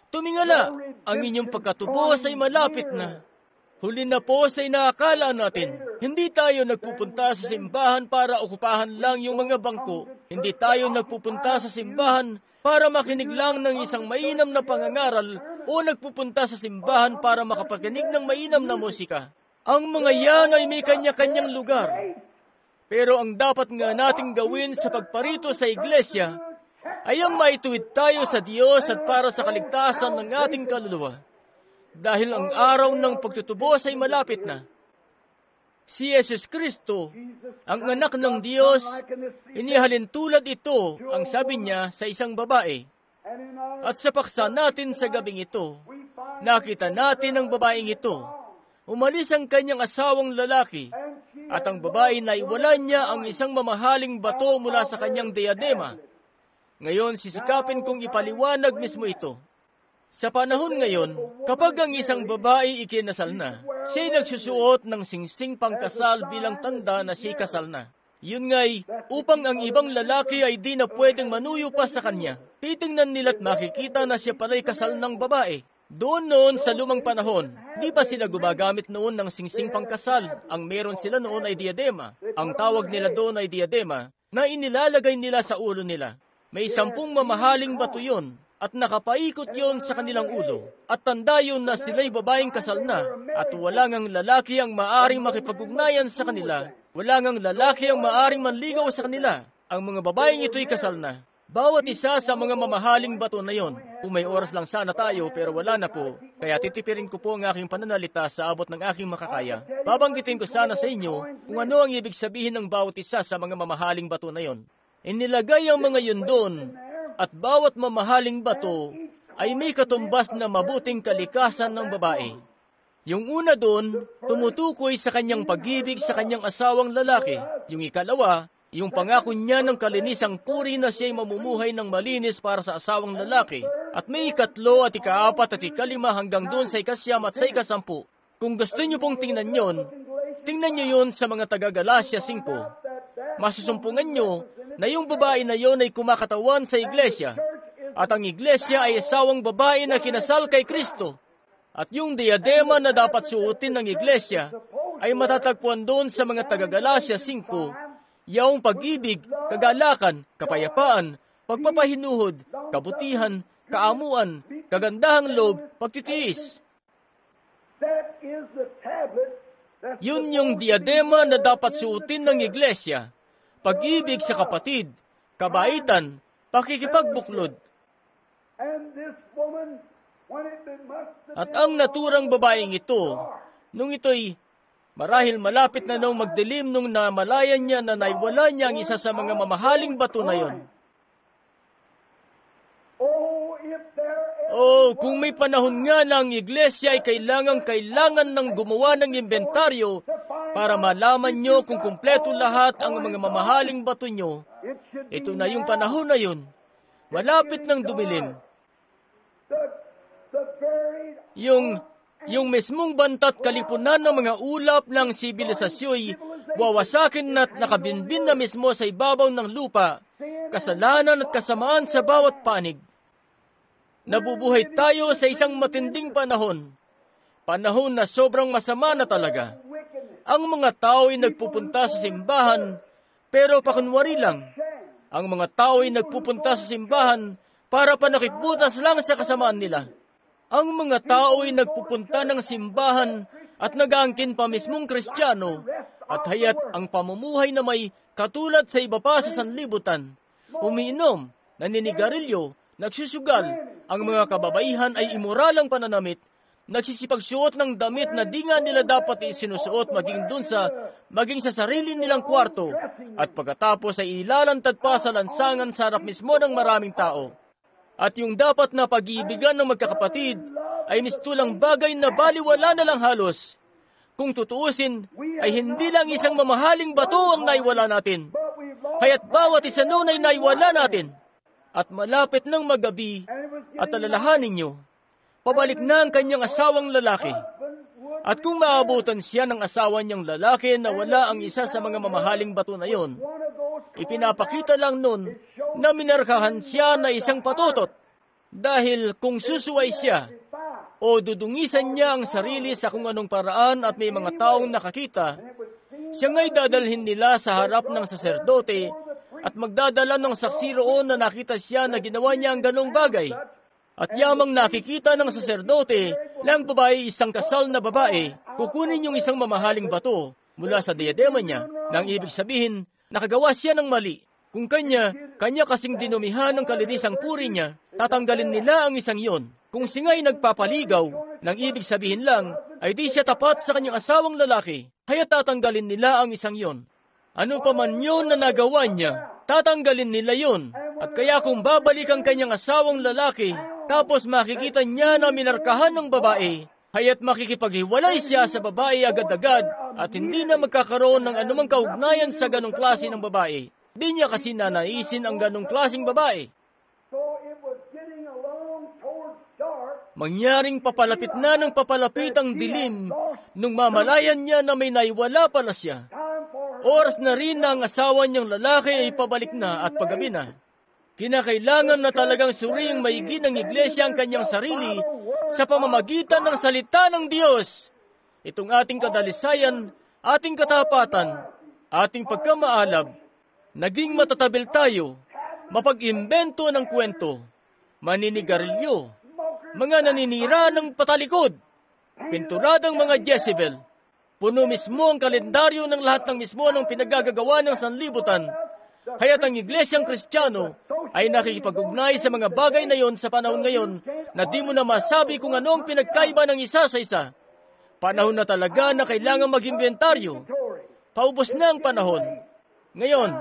Tumingala, ang inyong pagkatubos ay malapit na. Huli na po sa inaakala natin. Hindi tayo nagpupunta sa simbahan para okupahan lang yung mga bangko. Hindi tayo nagpupunta sa simbahan para makinig lang ng isang mainam na pangangaral o nagpupunta sa simbahan para makapakinig ng mainam na musika. Ang mga yan ay may kanya-kanyang lugar. Pero ang dapat nga nating gawin sa pagparito sa iglesia ay ang maituwid tayo sa Diyos at para sa kaligtasan ng ating kaluluwa. Dahil ang araw ng pagtutubos ay malapit na. Si Jesus Kristo, ang anak ng Diyos, inihalin tulad ito, ang sabi niya sa isang babae. At sa paksa natin sa gabing ito, nakita natin ang babaeng ito. Umalis ang kanyang asawang lalaki, at ang babae na iwala niya ang isang mamahaling bato mula sa kanyang diadema. Ngayon, sisikapin kong ipaliwanag mismo ito. Sa panahon ngayon, kapag ang isang babae ikinasal na, siya'y nagsusuot ng singsing pangkasal bilang tanda na siya'y kasal na. Yun nga'y, upang ang ibang lalaki ay di na pwedeng manuyo pa sa kanya. Titingnan nila't makikita na siya pala'y kasal ng babae. Doon noon sa lumang panahon, di pa sila gumagamit noon ng singsing pangkasal. Ang meron sila noon ay diadema. Ang tawag nila doon ay diadema, na inilalagay nila sa ulo nila. May 10 mamahaling bato yun, at nakapaikot yon sa kanilang ulo. At tanda yun na sila'y babaeng kasal na, at wala ngang lalaki ang maaring makipag-ugnayan sa kanila. Wala ngang lalaki ang maaring manligaw sa kanila. Ang mga babaeng ito'y kasal na. Bawat isa sa mga mamahaling bato na yon. Kung may oras lang sana tayo, pero wala na po. Kaya titipirin ko po ang aking pananalita sa abot ng aking makakaya. Babanggitin ko sana sa inyo kung ano ang ibig sabihin ng bawat isa sa mga mamahaling bato na yon. Inilagay ang mga yun doon, at bawat mamahaling bato ay may katumbas na mabuting kalikasan ng babae. Yung una doon, tumutukoy sa kanyang pag-ibig sa kanyang asawang lalaki. Yung ikalawa, yung pangako niya ng kalinisang puri na siya'y mamumuhay ng malinis para sa asawang lalaki. At may ikatlo at ikaapat at ikalima hanggang doon sa ikasyam at sa ikasampu. Kung gusto niyo pong tingnan yon, tingnan niyo yon sa mga taga-Galasya 5. Masusumpungan niyo na yung babae na yon ay kumakatawan sa iglesia, at ang iglesia ay asawang babae na kinasal kay Kristo. At yung diadema na dapat suotin ng iglesia ay matatagpuan doon sa mga taga-Galasya 5, yaong pag-ibig, kagalakan, kapayapaan, pagpapahinuhod, kabutihan, kaamuan, kagandahang loob, pagtitiis. Yun yung diadema na dapat suotin ng iglesia. Pag-ibig sa kapatid, kabaitan, pakikipagbuklod. At ang naturang babaeng ito, nung ito'y marahil malapit na nung magdilim nung namalayan niya na naiwala niya ang isa sa mga mamahaling bato na yon. Kung may panahon nga na ang iglesia ay kailangan ng gumawa ng inventaryo para malaman nyo kung kumpleto lahat ang mga mamahaling bato nyo, ito na yung panahon na yun. Malapit ng dumilim. Yung mismong bantat kalipunan ng mga ulap ng sibilisasyo'y wawasakin at nakabinbin na mismo sa ibabaw ng lupa, kasalanan at kasamaan sa bawat panig. Nabubuhay tayo sa isang matinding panahon. Panahon na sobrang masama na talaga. Ang mga tao ay nagpupunta sa simbahan, pero pakunwari lang. Ang mga tao ay nagpupunta sa simbahan para panakipbutas lang sa kasamaan nila. Ang mga tao ay nagpupunta ng simbahan at nag-aangkin pa mismong Kristiyano, at hayat ang pamumuhay na may katulad sa iba pa sa sanlibutan. Umiinom, naninigarilyo, nagsusugal, ang mga kababaihan ay imoralang pananamit, nagsisipagsuot ng damit na di nga nila dapat isinusuot maging sa sarili nilang kwarto, at pagkatapos ay ilalantad pa sa lansangan sa harap mismo ng maraming tao. At yung dapat na pag-iibigan ng magkakapatid ay mistulang bagay na baliwala na lang halos. Kung tutuusin, ay hindi lang isang mamahaling bato ang naiwala natin, kaya't bawat isa noon ay naiwala natin. At malapit ng magabi, at alalahanin niyo, pabalik na ang kanyang asawang lalaki. At kung maabutan siya ng asawa niyang lalaki na wala ang isa sa mga mamahaling bato na yon, ipinapakita lang nun na minarkahan siya na isang patutot. Dahil kung susuway siya, o dudungisan niya ang sarili sa kung anong paraan at may mga taong nakakita, siya nga'y dadalhin nila sa harap ng saserdote at magdadala ng saksi roon na nakita siya na ginawa niya ang ganong bagay. At yamang nakikita ng saserdote na ang babae isang kasal na babae, kukunin yung isang mamahaling bato mula sa diadema niya, nang ibig sabihin, nakagawa siya ng mali. Kung kanya kasing dinumihan ng kalinisang puri niya, tatanggalin nila ang isang yon. Kung siya nga'y nagpapaligaw, nang ibig sabihin lang, ay di siya tapat sa kanyang asawang lalaki, kaya tatanggalin nila ang isang yon. Ano pa man yun na nagawa niya, tatanggalin nila yon. At kaya kung babalik ang kanyang asawang lalaki, tapos makikita niya na minarkahan ng babae, haya't makikipaghiwalay siya sa babae agad-agad at hindi na magkakaroon ng anumang kaugnayan sa ganong klase ng babae. Di niya kasi nanaisin ang ganong klaseng babae. Mangyaring papalapit na ng papalapit ang dilim nung mamalayan niya na may naiwala pala siya. Oras na rin na ang asawa niyang lalaki ay pabalik na at paggabi na. Kinakailangan na talagang suriing maigi ng iglesia ang kanyang sarili sa pamamagitan ng salita ng Diyos. Itong ating kadalisayan, ating katapatan, ating pagkamaalab, naging matatabil tayo, mapag-imbento ng kwento, maninigarilyo, mga naninira ng patalikod, pinturadang mga Jezebel. Puno mismo ang kalendaryo ng lahat ng mismo ng pinagagagawa ng sanlibutan. Kaya't ang iglesyang Kristiyano ay nakikipag-ugnay sa mga bagay na yon sa panahon ngayon na di mo na masabi kung ano ang pinagkaiba ng isa sa isa. Panahon na talaga na kailangan mag-inventaryo. Paubos na ang panahon. Ngayon,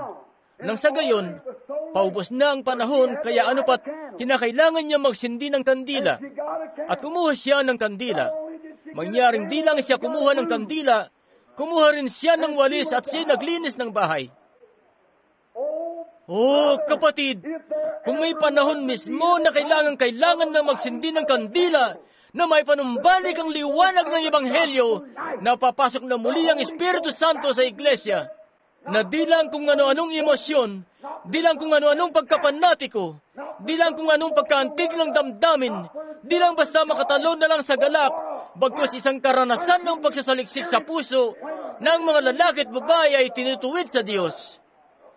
nang sa gayon, paubos na ang panahon, kaya ano pat, kinakailangan niya magsindi ng kandila. At kumuha siya ng kandila. Mangyaring di lang siya kumuha ng kandila, kumuha rin siya ng walis at siya naglinis ng bahay. Oh, kapatid, kung may panahon mismo na kailangan na magsindi ng kandila, na may panumbalik ang liwanag ng Ebanghelyo, napapasok na muli ang Espiritu Santo sa iglesia, na di lang kung ano-anong emosyon, di lang kung ano-anong pagkapanatiko, di lang kung anong pagkaantig ng damdamin, di lang basta makatalon na lang sa galak, bagkus isang karanasan ng pagsasaliksik sa puso ng mga lalaki at babae ay tinutuwid sa Diyos.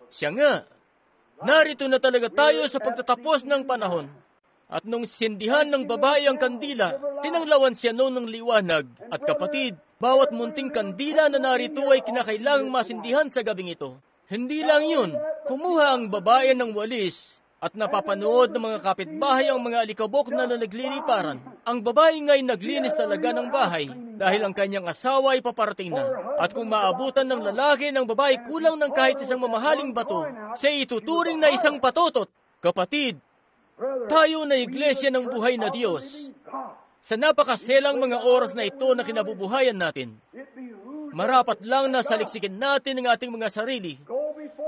Siya nga, narito na talaga tayo sa pagtatapos ng panahon. At nung sindihan ng babae ang kandila, tinanglawan siya noon ng liwanag. At kapatid, bawat munting kandila na narito ay kinakailangang masindihan sa gabing ito. Hindi lang yun, kumuha ang babae ng walis at napapanood ng mga kapitbahay ang mga alikabok na nagliliparan. Ang babae nga'y naglinis talaga ng bahay dahil ang kanyang asawa ay paparating na. At kung maabutan ng lalaki ng babae kulang ng kahit isang mamahaling bato, siya ituturing na isang patotot. Kapatid, tayo na iglesia ng buhay na Diyos. Sa napakaselang mga oras na ito na kinabubuhayan natin, marapat lang na saliksikin natin ang ating mga sarili.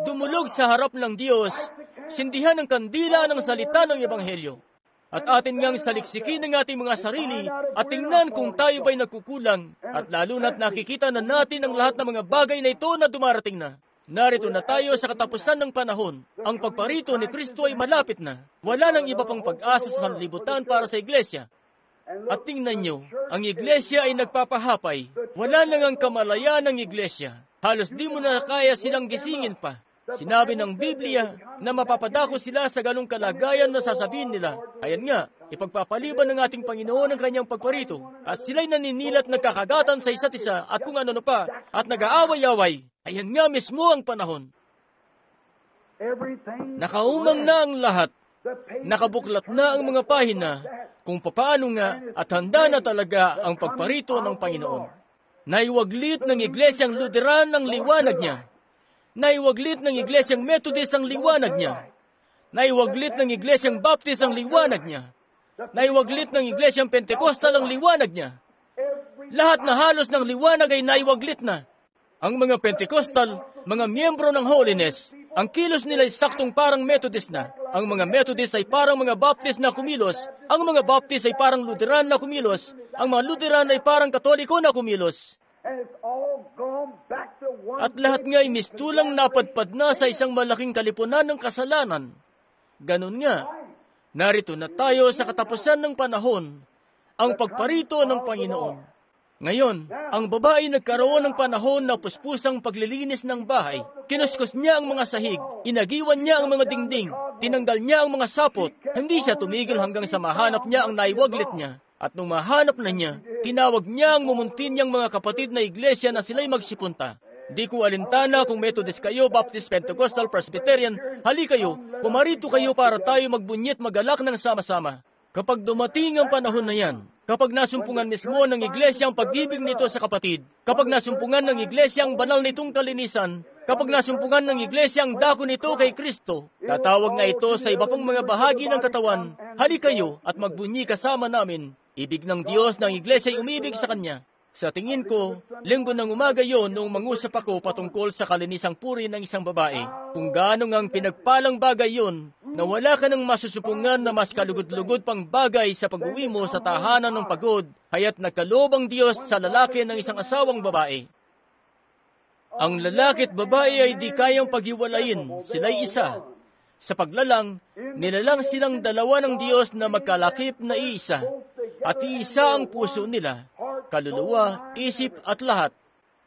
Dumulog sa harap ng Diyos, sindihan ang kandila ng salita ng Ebanghelyo. At atin ngang saliksikin ang ating mga sarili at tingnan kung tayo ba'y nagkukulang. At lalo na't nakikita na natin ang lahat ng mga bagay na ito na dumarating na. Narito na tayo sa katapusan ng panahon. Ang pagparito ni Kristo ay malapit na. Wala nang iba pang pag-asa sa sanlibutan para sa iglesia. At tingnan nyo, ang iglesia ay nagpapahapay. Wala nang ang kamalayan ng iglesia. Halos di mo na kaya silang gisingin pa. Sinabi ng Biblia na mapapadako sila sa ganong kalagayan na sasabihin nila. Ayan nga, ipagpapaliban ng ating Panginoon ang kanyang pagparito. At sila'y naninilat nagkakagatan sa isa't isa at kung ano pa, at nag-aaway-away. Ayan nga mismo ang panahon. Nakaumang na ang lahat. Nakabuklat na ang mga pahina kung papaano nga at handa na talaga ang pagparito ng Panginoon. Naiwaglit ng iglesyang Lutheran ang liwanag niya. Naiwaglit ng iglesyang Methodist ang liwanag niya. Naiwaglit ng iglesyang Baptist ang liwanag niya. Naiwaglit ng iglesyang Pentecostal ang liwanag niya. Lahat na halos ng liwanag ay naiwaglit na. Ang mga Pentecostal, mga miyembro ng holiness, ang kilos nila ay saktong parang Methodist na. Ang mga Methodist ay parang mga Baptist na kumilos. Ang mga Baptist ay parang Lutheran na kumilos. Ang mga Lutheran ay parang Katoliko na kumilos. At lahat nga ay mistulang napadpad na sa isang malaking kalipunan ng kasalanan. Ganun nga, narito na tayo sa katapusan ng panahon, ang pagparito ng Panginoon. Ngayon, ang babae nagkaroon ng panahon na puspusang paglilinis ng bahay. Kinuskos niya ang mga sahig, inagiwan niya ang mga dingding, tinanggal niya ang mga sapot. Hindi siya tumigil hanggang sa mahanap niya ang naiwaglit niya. At nung mahanap na niya, tinawag niya ang mumuntin niyang mga kapatid na iglesia na sila'y magsipunta. Di ko alintana kung Methodist kayo, Baptist, Pentecostal, Presbyterian, hali kayo, pumarito kayo para tayo magbunyit magalak ng sama-sama. Kapag dumating ang panahon na yan, kapag nasumpungan mismo ng iglesia ang pag-ibig nito sa kapatid, kapag nasumpungan ng iglesia ang banal nitong kalinisan, kapag nasumpungan ng iglesia ang dako nito kay Kristo, tatawag na ito sa iba pang mga bahagi ng katawan, hali kayo at magbunyi kasama namin. Ibig ng Diyos ng iglesia ay umibig sa Kanya. Sa tingin ko, linggo ng umaga yon noong mangusap ako patungkol sa kalinisang puri ng isang babae. Kung gaano ngang pinagpalang bagay yon, na wala ka ng masusupungan na mas kalugod-lugod pang bagay sa pag-uwi mo sa tahanan ng pagod, haya't nagkaloob ang Diyos sa lalaki ng isang asawang babae. Ang lalaki at babae ay di kayang paghiwalayin, sila'y isa. Sa paglalang, nilalang silang dalawa ng Diyos na magkalakip na iisa, at iisa ang puso nila, kaluluwa, isip at lahat.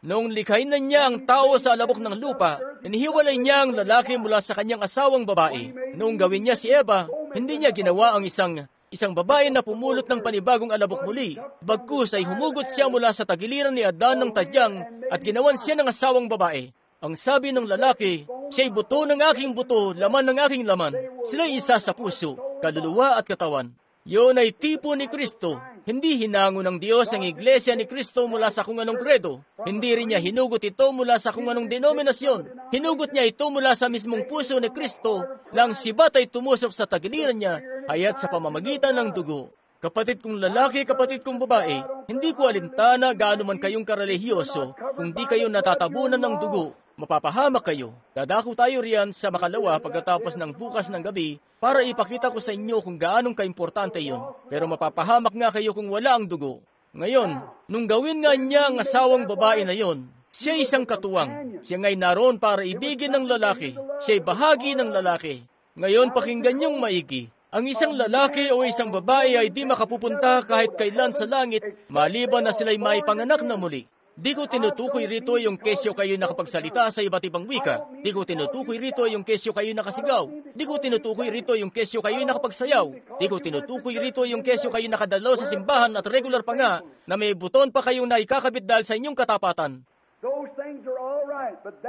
Noong likhain na niya ang tao sa alabok ng lupa, inihiwalay niya ang lalaki mula sa kanyang asawang babae. Noong gawin niya si Eva, hindi niya ginawa ang isang babae na pumulot ng panibagong alabok muli. Bagkus ay humugot siya mula sa tagiliran ni Adan ng tadyang at ginawan siya ng asawang babae. Ang sabi ng lalaki, siya'y buto ng aking buto, laman ng aking laman. Sila'y isa sa puso, kaluluwa at katawan. Yun ay tipo ni Kristo. Hindi hinango ng Diyos ang iglesia ni Kristo mula sa kung anong kredo. Hindi rin niya hinugot ito mula sa kung anong denominasyon. Hinugot niya ito mula sa mismong puso ni Kristo na ang sibat ay tumusok sa tagiliran niya, hayat sa pamamagitan ng dugo. Kapatid kong lalaki, kapatid kong babae, hindi ko alintana gaano man kayong karelihiyoso kung di kayo natatabunan ng dugo. mapapahamak kayo. Dadako tayo riyan sa makalawa pagkatapos ng bukas ng gabi para ipakita ko sa inyo kung gaanong kaimportante yon. Pero mapapahamak nga kayo kung wala ang dugo. Ngayon, nung gawin nga niya ang asawang babae na yon, siya isang katuwang. Siya nga'y naroon para ibigin ng lalaki. Siya'y bahagi ng lalaki. Ngayon, pakinggan niyong maigi. Ang isang lalaki o isang babae ay di makapupunta kahit kailan sa langit, maliban na sila'y maipanganak na muli. Di ko tinutukoy rito yung kesyo kayo nakapagsalita sa iba't ibang wika. Di ko tinutukoy rito yung kesyo kayo nakasigaw. Di ko tinutukoy rito yung kesyo kayo nakapagsayaw. Di ko tinutukoy rito yung kesyo kayo nakadalaw sa simbahan at regular pa nga na may buton pa kayong naikakabit dahil sa inyong katapatan.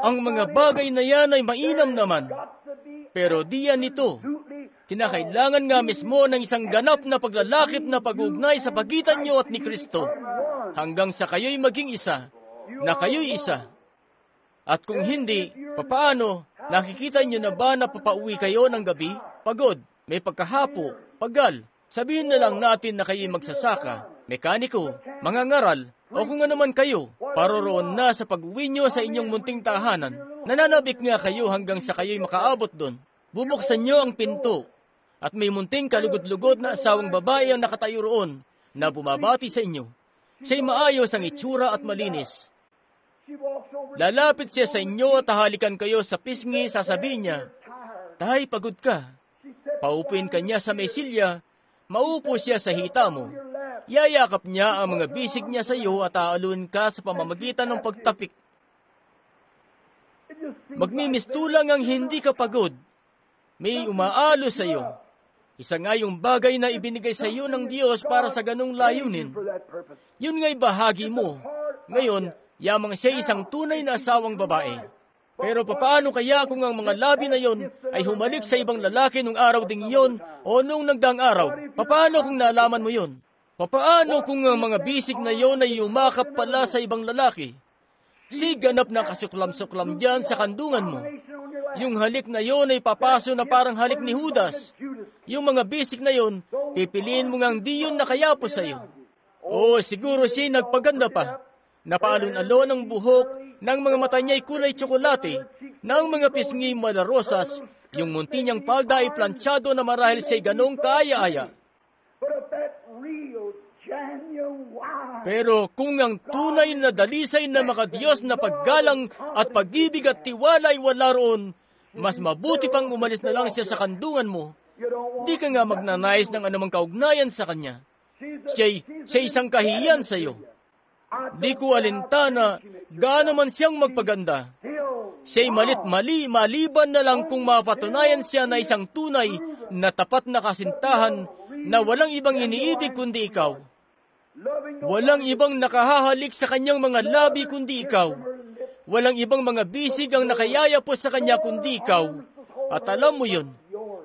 Ang mga bagay na yan ay mainam naman. Pero di yan ito. Kinakailangan nga mismo ng isang ganap na paglalakip na pag-ugnay sa pagitan niyo at ni Kristo. Hanggang sa kayo'y maging isa, na kayo'y isa. At kung hindi, papaano, nakikita niyo na ba na papauwi kayo ng gabi? Pagod, may pagkahapo, pagal. Sabihin na lang natin na kayo'y magsasaka, mekaniko, mangangaral, o kung ano man kayo, paroroon na sa pag-uwi niyo sa inyong munting tahanan. Nananabik nga kayo hanggang sa kayo'y makaabot doon. Bubuksan niyo ang pinto, at may munting kalugod-lugod na asawang babae ang nakatayo roon, na bumabati sa inyo. Siya'y maayos ang itsura at malinis. Lalapit siya sa inyo at hahalikan kayo sa pisngi, sasabihin niya, "Tay, pagod ka." Paupin ka niya sa mesilya, maupo siya sa hita mo. Yayakap niya ang mga bisig niya sa iyo at aalun ka sa pamamagitan ng pagtapik. Magmimistulang ang hindi ka pagod. May umaalo sa iyo. Isa nga yung bagay na ibinigay sa iyo ng Diyos para sa ganung layunin. Yun nga'y bahagi mo. Ngayon, yamang siya isang tunay na asawang babae. Pero papaano kaya kung ang mga labi na yon ay humalik sa ibang lalaki nung araw ding iyon o nung nagdaang araw? Papaano kung nalaman mo yon? Papaano kung ang mga bisig na yon ay umakap pala sa ibang lalaki? Si ganap na kasuklam-suklam dyan sa kandungan mo. Yung halik na yon ay papaso na parang halik ni Judas. Yung mga bisig na yon, pipiliin mo ngang di yun nakayapo sa iyo. O siguro siya nagpaganda pa. Napaalon-alon ang buhok, ng mga mata niya'y kulay tsokolate, ng mga pisngi malarosas, yung munti niyang palda ay planchado na marahil siya'y ganong kaaya-aya. Pero kung ang tunay na dalisay na makadiyos na paggalang at pag-ibig at tiwala ay wala roon, mas mabuti pang umalis na lang siya sa kandungan mo. Di ka nga magnanais ng anumang kaugnayan sa kanya. Siya isang kahiyan sa iyo. Di ko alintana gaano man siyang magpaganda. Siya'y malit-mali, maliban na lang kung mapatunayan siya na isang tunay na tapat na kasintahan na walang ibang iniibig kundi ikaw. Walang ibang nakahahalik sa kanyang mga labi kundi ikaw. Walang ibang mga bisig ang nakayayapos sa kanya kundi ikaw. At alam mo yun,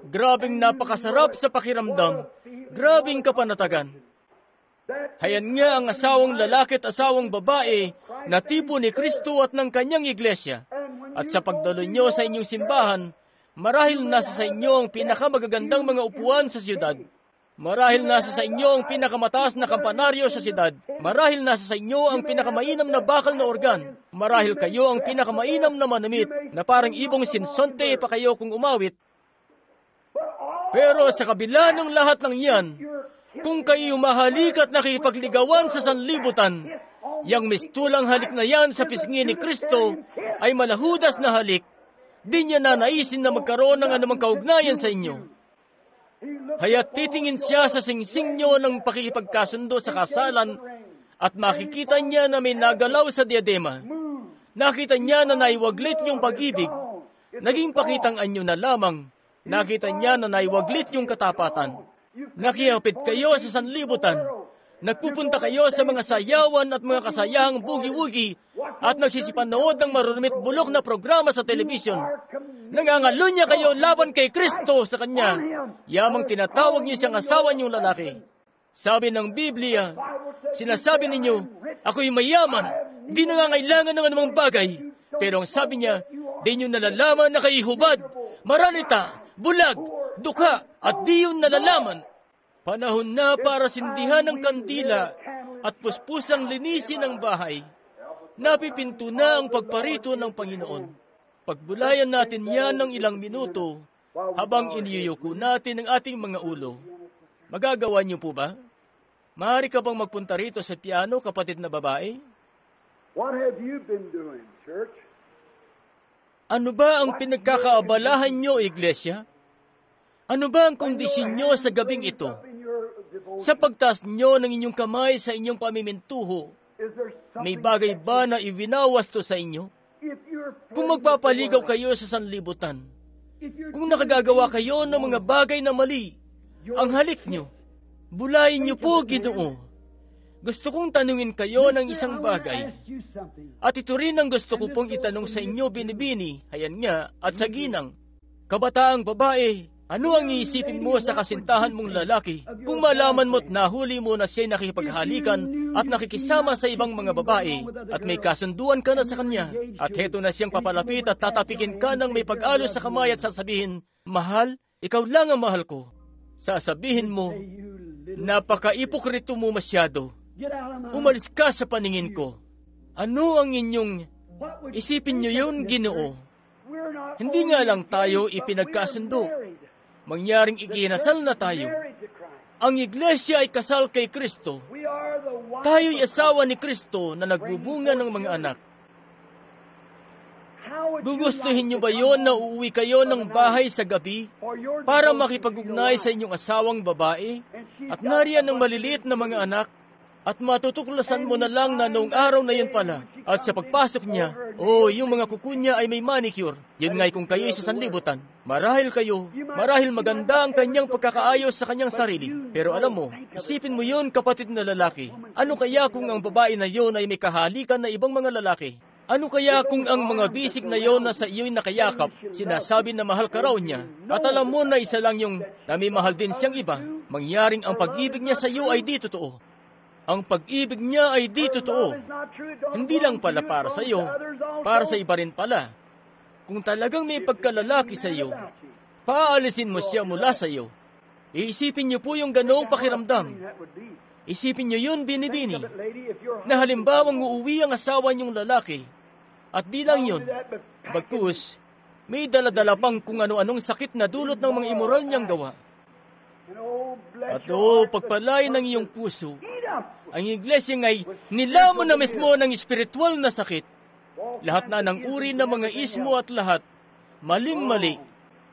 grabing napakasarap sa pakiramdam, grabing kapanatagan. Hayan nga ang asawang lalaki at asawang babae na tipo ni Kristo at ng kanyang iglesia. At sa pagdalo nyo sa inyong simbahan, marahil nasa sa inyo ang pinakamagagandang mga upuan sa siyudad. Marahil nasa sa inyo ang pinakamataas na kampanaryo sa siyudad. Marahil nasa sa inyo ang pinakamainam na bakal na organ. Marahil kayo ang pinakamainam na manamit na parang ibong sinsonte pa kayo kung umawit. Pero sa kabila ng lahat ng iyan, kung kayo mahalik at nakipagligawan sa sanlibutan, yang mistulang halik na yan sa pisngi ni Kristo ay malahudas na halik. Di niya nanaisin na magkaroon ng anumang kaugnayan sa inyo. Haya't titingin siya sa singsing nyo ng pakikipagkasundo sa kasalan at makikita niya na may nagalaw sa diadema. Nakita niya na naiwaglit yung pag-ibig. Naging pakitang anyo na lamang. Nakita niya na naiwaglit yung katapatan. Nakihapit kayo sa sanlibutan. Nagpupunta kayo sa mga sayawan at mga kasayahang bugi-wugi at nagsisipanood ng marurumit bulok na programa sa telebisyon. Nangangalunya kayo laban kay Kristo sa Kanya. Yamang tinatawag niyo siyang asawa niyong lalaki. Sabi ng Biblia, sinasabi ninyo, ako'y mayaman, di nangangailangan ng anumang bagay. Pero ang sabi niya, di niyo nalalaman na kayo hubad, maralita, bulag, dukha, at di yun nalalaman. Panahon na para sindihan ng kandila at puspusang linisin ang bahay. Napipinto na ang pagparito ng Panginoon. Pagbulayan natin yan ng ilang minuto habang iniyuyuko natin ang ating mga ulo. Magagawa niyo po ba? Maaari ka bang magpunta rito sa piano, kapatid na babae? What have you been doing, church? Ano ba ang pinagkakaabalahan niyo, iglesia? Ano ba ang kondisyon niyo sa gabing ito? Sa pagtaas niyo ng inyong kamay sa inyong pamimintuho, may bagay ba na iwinawasto sa inyo? Kung magpapaligaw kayo sa sanlibutan, kung nakagagawa kayo ng mga bagay na mali, ang halik nyo, bulayin nyo po, Ginoo. Gusto kong tanungin kayo ng isang bagay. At ito rin ang gusto ko pong itanong sa inyo, binibini, hayan nga, at sa ginang. Kabataang babae, ano ang iisipin mo sa kasintahan mong lalaki kung malaman mo't nahuli mo na siya'y nakikipaghalikan at nakikisama sa ibang mga babae at may kasunduan ka na sa kanya at heto na siyang papalapit at tatapikin ka ng may pag-alos sa kamay at sasabihin, "Mahal, ikaw lang ang mahal ko." Sasabihin mo, "Napaka-ipokrito mo masyado. Umalis ka sa paningin ko." Ano ang inyong isipin niyo yun, Ginoo? Hindi nga lang tayo ipinagkasundo. Mangyaring ikinasal na tayo. Ang iglesia ay kasal kay Kristo. Tayo'y asawa ni Kristo na nagbubunga ng mga anak. Gugustuhin niyo ba yon na uuwi kayo ng bahay sa gabi para makipag-ugnay sa inyong asawang babae at nariyan ng maliliit na mga anak at matutuklasan mo na lang na noong araw na yun pala at sa pagpasok niya, yung mga kuko niya ay may manicure. Yun nga'y kung kayo'y sa sanlibutan. Marahil kayo, marahil maganda ang kanyang pagkakaayos sa kanyang sarili. Pero alam mo, isipin mo yun, kapatid na lalaki. Ano kaya kung ang babae na yun ay may kahalikan na ibang mga lalaki? Ano kaya kung ang mga bisig na yon na sa iyo'y nakayakap, sinasabi na mahal ka raw niya, at alam mo na isa lang yung namimahal din siyang iba, mangyaring ang pag-ibig niya sa iyo ay di totoo. Ang pag-ibig niya ay di totoo. Hindi lang pala para sa iyo, para sa iba rin pala. Kung talagang may pagkalalaki sa iyo, paalisin mo siya mula sa iyo. Iisipin niyo po yung ganoong pakiramdam. Isipin niyo yun, binibini, na halimbawang uuwi ang asawa niyong lalaki, at di lang yun, bagkus, may daladala pang kung ano-anong sakit na dulot ng mga immoral niyang gawa. At pagpalain ng iyong puso, ang iglesia nga'y nilamon na mismo ng espiritual na sakit. Lahat na ng uri ng mga ismo at lahat, maling-mali.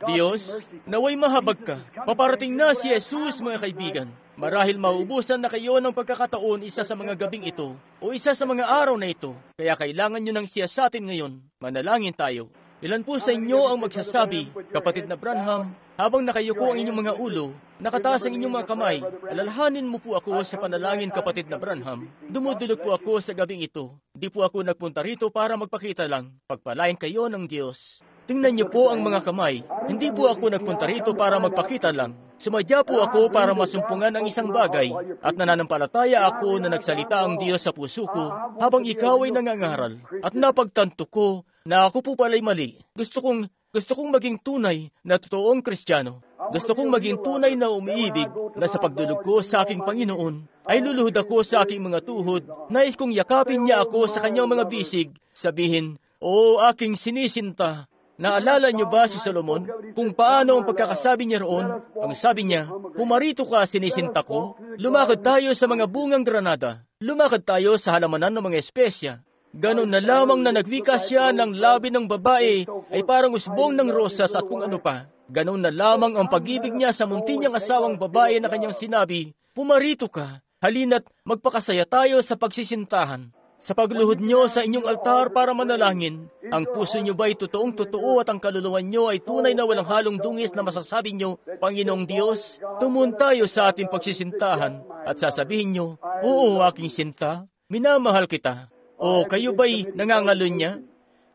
Diyos, naway mahabag ka. Paparating na si Jesus, mga kaibigan. Marahil maubusan na kayo ng pagkakataon isa sa mga gabing ito o isa sa mga araw na ito. Kaya kailangan nyo ng siyasatin ngayon. Manalangin tayo. Ilan po sa inyo ang magsasabi, kapatid na Branham, habang nakayuko ang inyong mga ulo, nakataas ang inyong mga kamay, alalahanin mo po ako sa panalangin, kapatid na Branham. Dumudulog po ako sa gabing ito. Di po ako nagpunta rito para magpakita lang. Pagpalain kayo ng Diyos. Tingnan niyo po ang mga kamay. Hindi po ako nagpunta rito para magpakita lang. Sumadya po ako para masumpungan ang isang bagay at nananampalataya ako na nagsalita ang Diyos sa puso ko habang ikaw ay nangangaral. At napagtanto ko na ako po pala'y mali. Gusto kong maging tunay na totoong Kristiyano. Gusto kong maging tunay na umiibig na sa pagdulog ko sa aking Panginoon ay luluhod ako sa aking mga tuhod. Nais kong yakapin niya ako sa kanyang mga bisig. Sabihin, "O aking sinisinta." Naalala niyo ba si Solomon kung paano ang pagkakasabi niya roon? Ang sabi niya, "Pumarito ka, sinisinta ko. Lumakad tayo sa mga bungang granada. Lumakad tayo sa halamanan ng mga espesya." Ganon na lamang na nagwika siya ng labi ng babae ay parang usbong ng rosas at kung ano pa. Ganon na lamang ang pag-ibig niya sa munti niyang asawang babae na kanyang sinabi, "Pumarito ka, halina't magpakasaya tayo sa pagsisintahan." Sa pagluhod niyo sa inyong altar para manalangin, ang puso niyo ba'y totoong-totoo at ang kaluluwa niyo ay tunay na walang halong dungis na masasabi niyo, "Panginoong Diyos, tumun tayo sa ating pagsisintahan," at sasabihin niyo, "Oo, aking sinta, minamahal kita." O kayo ba'y nangangalun niya?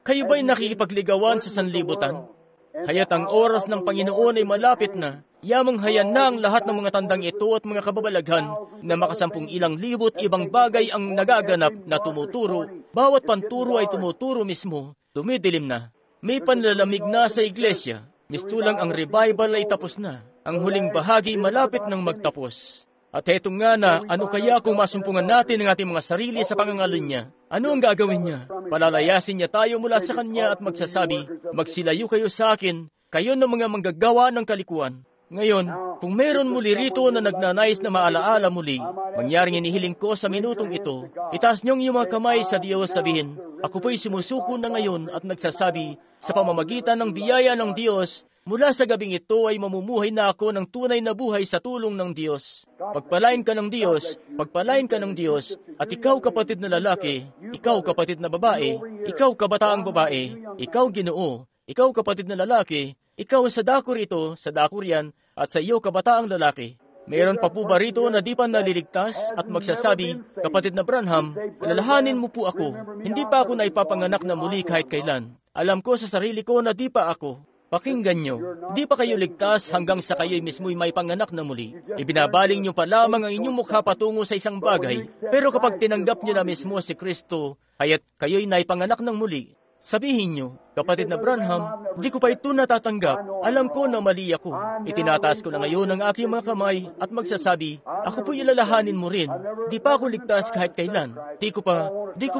Kayo ba'y nakikipagligawan sa sanlibutan? Haya't ang oras ng Panginoon ay malapit na, yamang-hayan na ang lahat ng mga tandang ito at mga kababalaghan na makasampung ilang libot ibang bagay ang nagaganap na tumuturo. Bawat panturo ay tumuturo mismo, tumidilim na. May panlalamig na sa iglesia. Mistulang ang revival ay tapos na. Ang huling bahagi malapit nang magtapos. At heto nga na, ano kaya kung masumpungan natin ang ating mga sarili sa pangangalan niya? Ano ang gagawin niya? Palalayasin niya tayo mula sa kanya at magsasabi, magsilayo kayo sa akin, kayo ng mga manggagawa ng kalikuan. Ngayon, kung meron muli rito na nagnanais na maalaala muli, mangyaring inihiling ko sa minutong ito, itaas niyong iyong mga kamay sa Diyos, sabihin, ako po'y sumusuko na ngayon at nagsasabi, sa pamamagitan ng biyaya ng Diyos, mula sa gabing ito ay mamumuhay na ako ng tunay na buhay sa tulong ng Diyos. Pagpalain ka ng Diyos, pagpalain ka ng Diyos, at ikaw kapatid na lalaki, ikaw kapatid na babae, ikaw kabataang babae, ikaw Ginoo, ikaw kapatid na lalaki, ikaw sa dakor ito, sa dakor yan, at sa iyo kabataang lalaki. Mayroon pa po ba rito na di pa naliligtas at magsasabi, kapatid na Branham, alalahanin mo po ako, hindi pa ako naipapanganak na muli kahit kailan. Alam ko sa sarili ko na di pa ako. Pakinggan nyo, di pa kayo ligtas hanggang sa kayo'y mismo'y may panganak na muli. Ibinabaling nyo pa lamang ang inyong mukha patungo sa isang bagay. Pero kapag tinanggap nyo na mismo si Kristo, kaya't kayo'y naipanganak ng muli, sabihin nyo, kapatid na Branham, di ko pa ito natatanggap. Alam ko na mali ako. Itinataas ko na ngayon ang aking mga kamay at magsasabi, ako po'y ilalahanin mo rin. Di pa ako ligtas kahit kailan. Di ko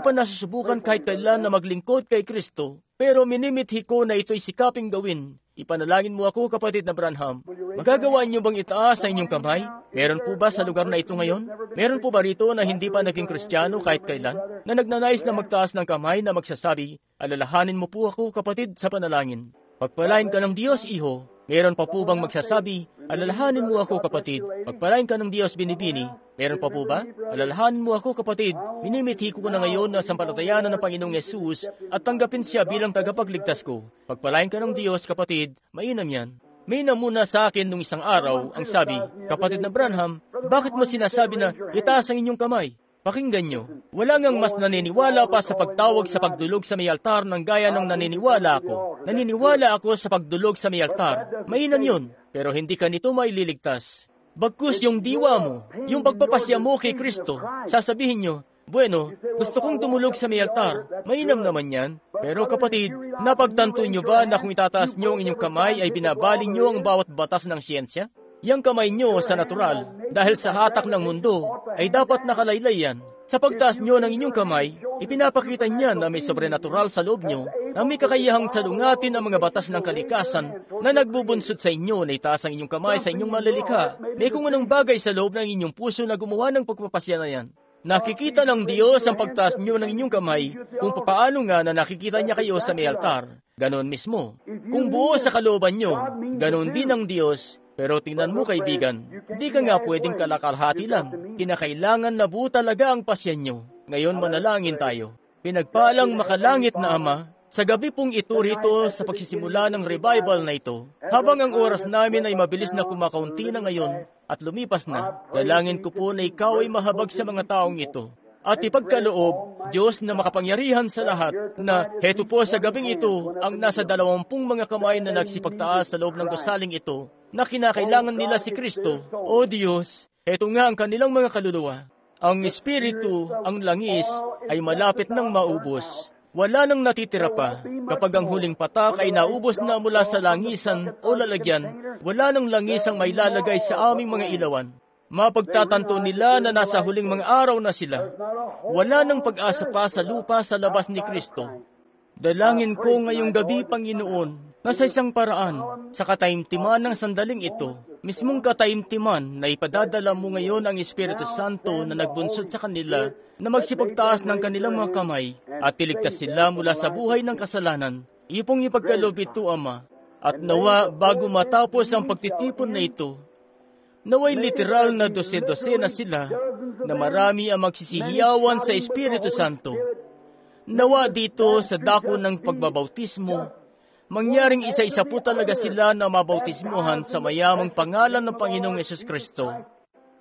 pa nasusubukan kahit kailan na maglingkod kay Kristo. Pero minimithi ko na ito'y sikaping gawin. Ipanalangin mo ako, kapatid na Branham. Magagawa niyo bang itaas sa inyong kamay? Meron po ba sa lugar na ito ngayon? Meron po ba rito na hindi pa naging Kristiyano kahit kailan? Na nagnanais na magtaas ng kamay na magsasabi, alalahanin mo po ako, kapatid, sa panalangin. Pagpalain ka ng Diyos, iho. Meron pa po bang magsasabi, alalahanin mo ako, kapatid, pagpalain ka ng Diyos, binibini? Meron pa po ba? Alalahanin mo ako, kapatid, minimithi ko na ngayon na sampalatayanan ng Panginoong Yesus at tanggapin siya bilang tagapagligtas ko. Pagpalain ka ng Diyos, kapatid, mainam yan. May namuna sa akin nung isang araw ang sabi, kapatid na Branham, bakit mo sinasabi na itaas ang inyong kamay? Pakinggan nyo, wala ngang mas naniniwala pa sa pagtawag sa pagdulog sa may altar ng gaya ng naniniwala ako. Naniniwala ako sa pagdulog sa may altar. Mainam yun, pero hindi ka nito maililigtas. Bagkus yung diwa mo, yung pagpapasya mo kay Kristo, sasabihin nyo, bueno, gusto kong tumulog sa may altar. Mainam naman yan. Pero kapatid, napagtanto nyo ba na kung itataas nyo ang inyong kamay ay binabaling nyo ang bawat batas ng siyensya? Yang kamay nyo sa natural, dahil sa hatak ng mundo, ay dapat nakalaylay yan. Sa pagtaas nyo ng inyong kamay, ipinapakita niya na may sobrenatural sa loob nyo, na may kakayahang salungatin ang mga batas ng kalikasan na nagbubunsod sa inyo na itaas ang inyong kamay sa inyong malilikha. May kung anong bagay sa loob ng inyong puso na gumawa ng pagpapasya na yan. Nakikita ng Diyos ang pagtaas nyo ng inyong kamay kung papaano nga na nakikita niya kayo sa may altar. Ganon mismo. Kung buo sa kalooban nyo, ganon din ang Diyos. Pero tingnan mo, kaibigan, hindi ka nga pwedeng kalakalhati lang. Kinakailangan na buo talaga ang pasyan nyo. Ngayon manalangin tayo. Pinagpalang makalangit na Ama, sa gabi pong ito rito sa pagsisimula ng revival na ito, habang ang oras namin ay mabilis na kumakaunti na ngayon at lumipas na, dalangin ko po na ikaw ay mahabag sa mga taong ito. At ipagkaloob, Diyos na makapangyarihan sa lahat, na heto po sa gabing ito, ang nasa 20 mga kamay na nagsipagtaas sa loob ng gusaling ito, na kinakailangan nila si Kristo. O Diyos, heto nga ang kanilang mga kaluluwa. Ang Espiritu, ang langis, ay malapit nang maubos. Wala nang natitira pa. Kapag ang huling patak ay naubos na mula sa langisan o lalagyan, wala nang langis ang may lalagay sa aming mga ilawan. Mapagtatanto nila na nasa huling mga araw na sila. Wala nang pag-asa pa sa lupa sa labas ni Kristo. Dalangin ko ngayong gabi, Panginoon, na sa isang paraan, sa kataimtiman ng sandaling ito, mismong kataimtiman na ipadadala mo ngayon ang Espiritu Santo na nagbunsod sa kanila na magsipagtaas ng kanilang mga kamay at iligtas sila mula sa buhay ng kasalanan. Ipong ipagkaloob ito, Ama, at nawa bago matapos ang pagtitipon na ito, naway literal na 12 na sila na marami ang magsisihiyawan sa Espiritu Santo. Nawa dito sa dako ng pagbabautismo, mangyaring isa-isa po talaga sila na mabautismuhan sa mayamang pangalan ng Panginoong Yesus Kristo.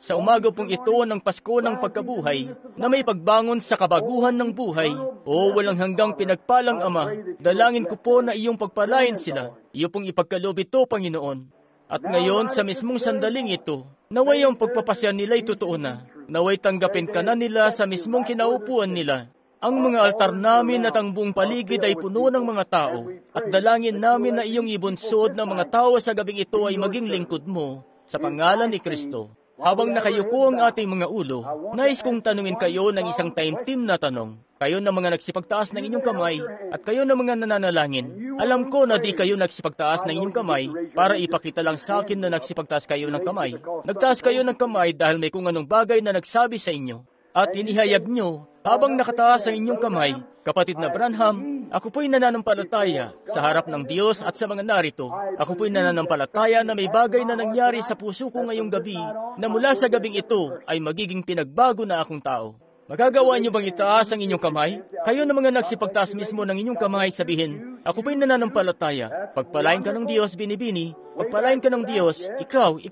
Sa umaga pong ito ng Pasko ng Pagkabuhay, na may pagbangon sa kabaguhan ng buhay, o walang hanggang pinagpalang Ama, dalangin ko po na iyong pagpalain sila. Iyo pong ipagkaloob ito, Panginoon. At ngayon, sa mismong sandaling ito, naway ang pagpapasya nila'y totoo na. Naway tanggapin ka na nila sa mismong kinaupuan nila. Ang mga altar namin at ang buong paligid ay puno ng mga tao. At dalangin namin na iyong ibunsod ng mga tao sa gabing ito ay maging lingkod mo sa pangalan ni Kristo. Habang nakayuko ang ating mga ulo, nais kong tanungin kayo ng isang taimtim na tanong. Kayo na mga nagsipagtaas ng inyong kamay at kayo na mga nananalangin. Alam ko na di kayo nagsipagtaas ng inyong kamay para ipakita lang sa akin na nagsipagtaas kayo ng kamay. Nagtaas kayo ng kamay dahil may kung anong bagay na nagsabi sa inyo. At inihayag nyo, habang nakataas ang inyong kamay, kapatid na Branham, ako po'y nananampalataya sa harap ng Diyos at sa mga narito. Ako po'y nananampalataya na may bagay na nangyari sa puso ko ngayong gabi na mula sa gabing ito ay magiging pinagbago na akong tao. Magagawa niyo bang itaas ang inyong kamay? Kayo na mga nagsipagtaas mismo ng inyong kamay, sabihin, ako po'y nananampalataya. Pagpalain ka ng Diyos, binibini. Pagpalain ka ng Diyos, ikaw,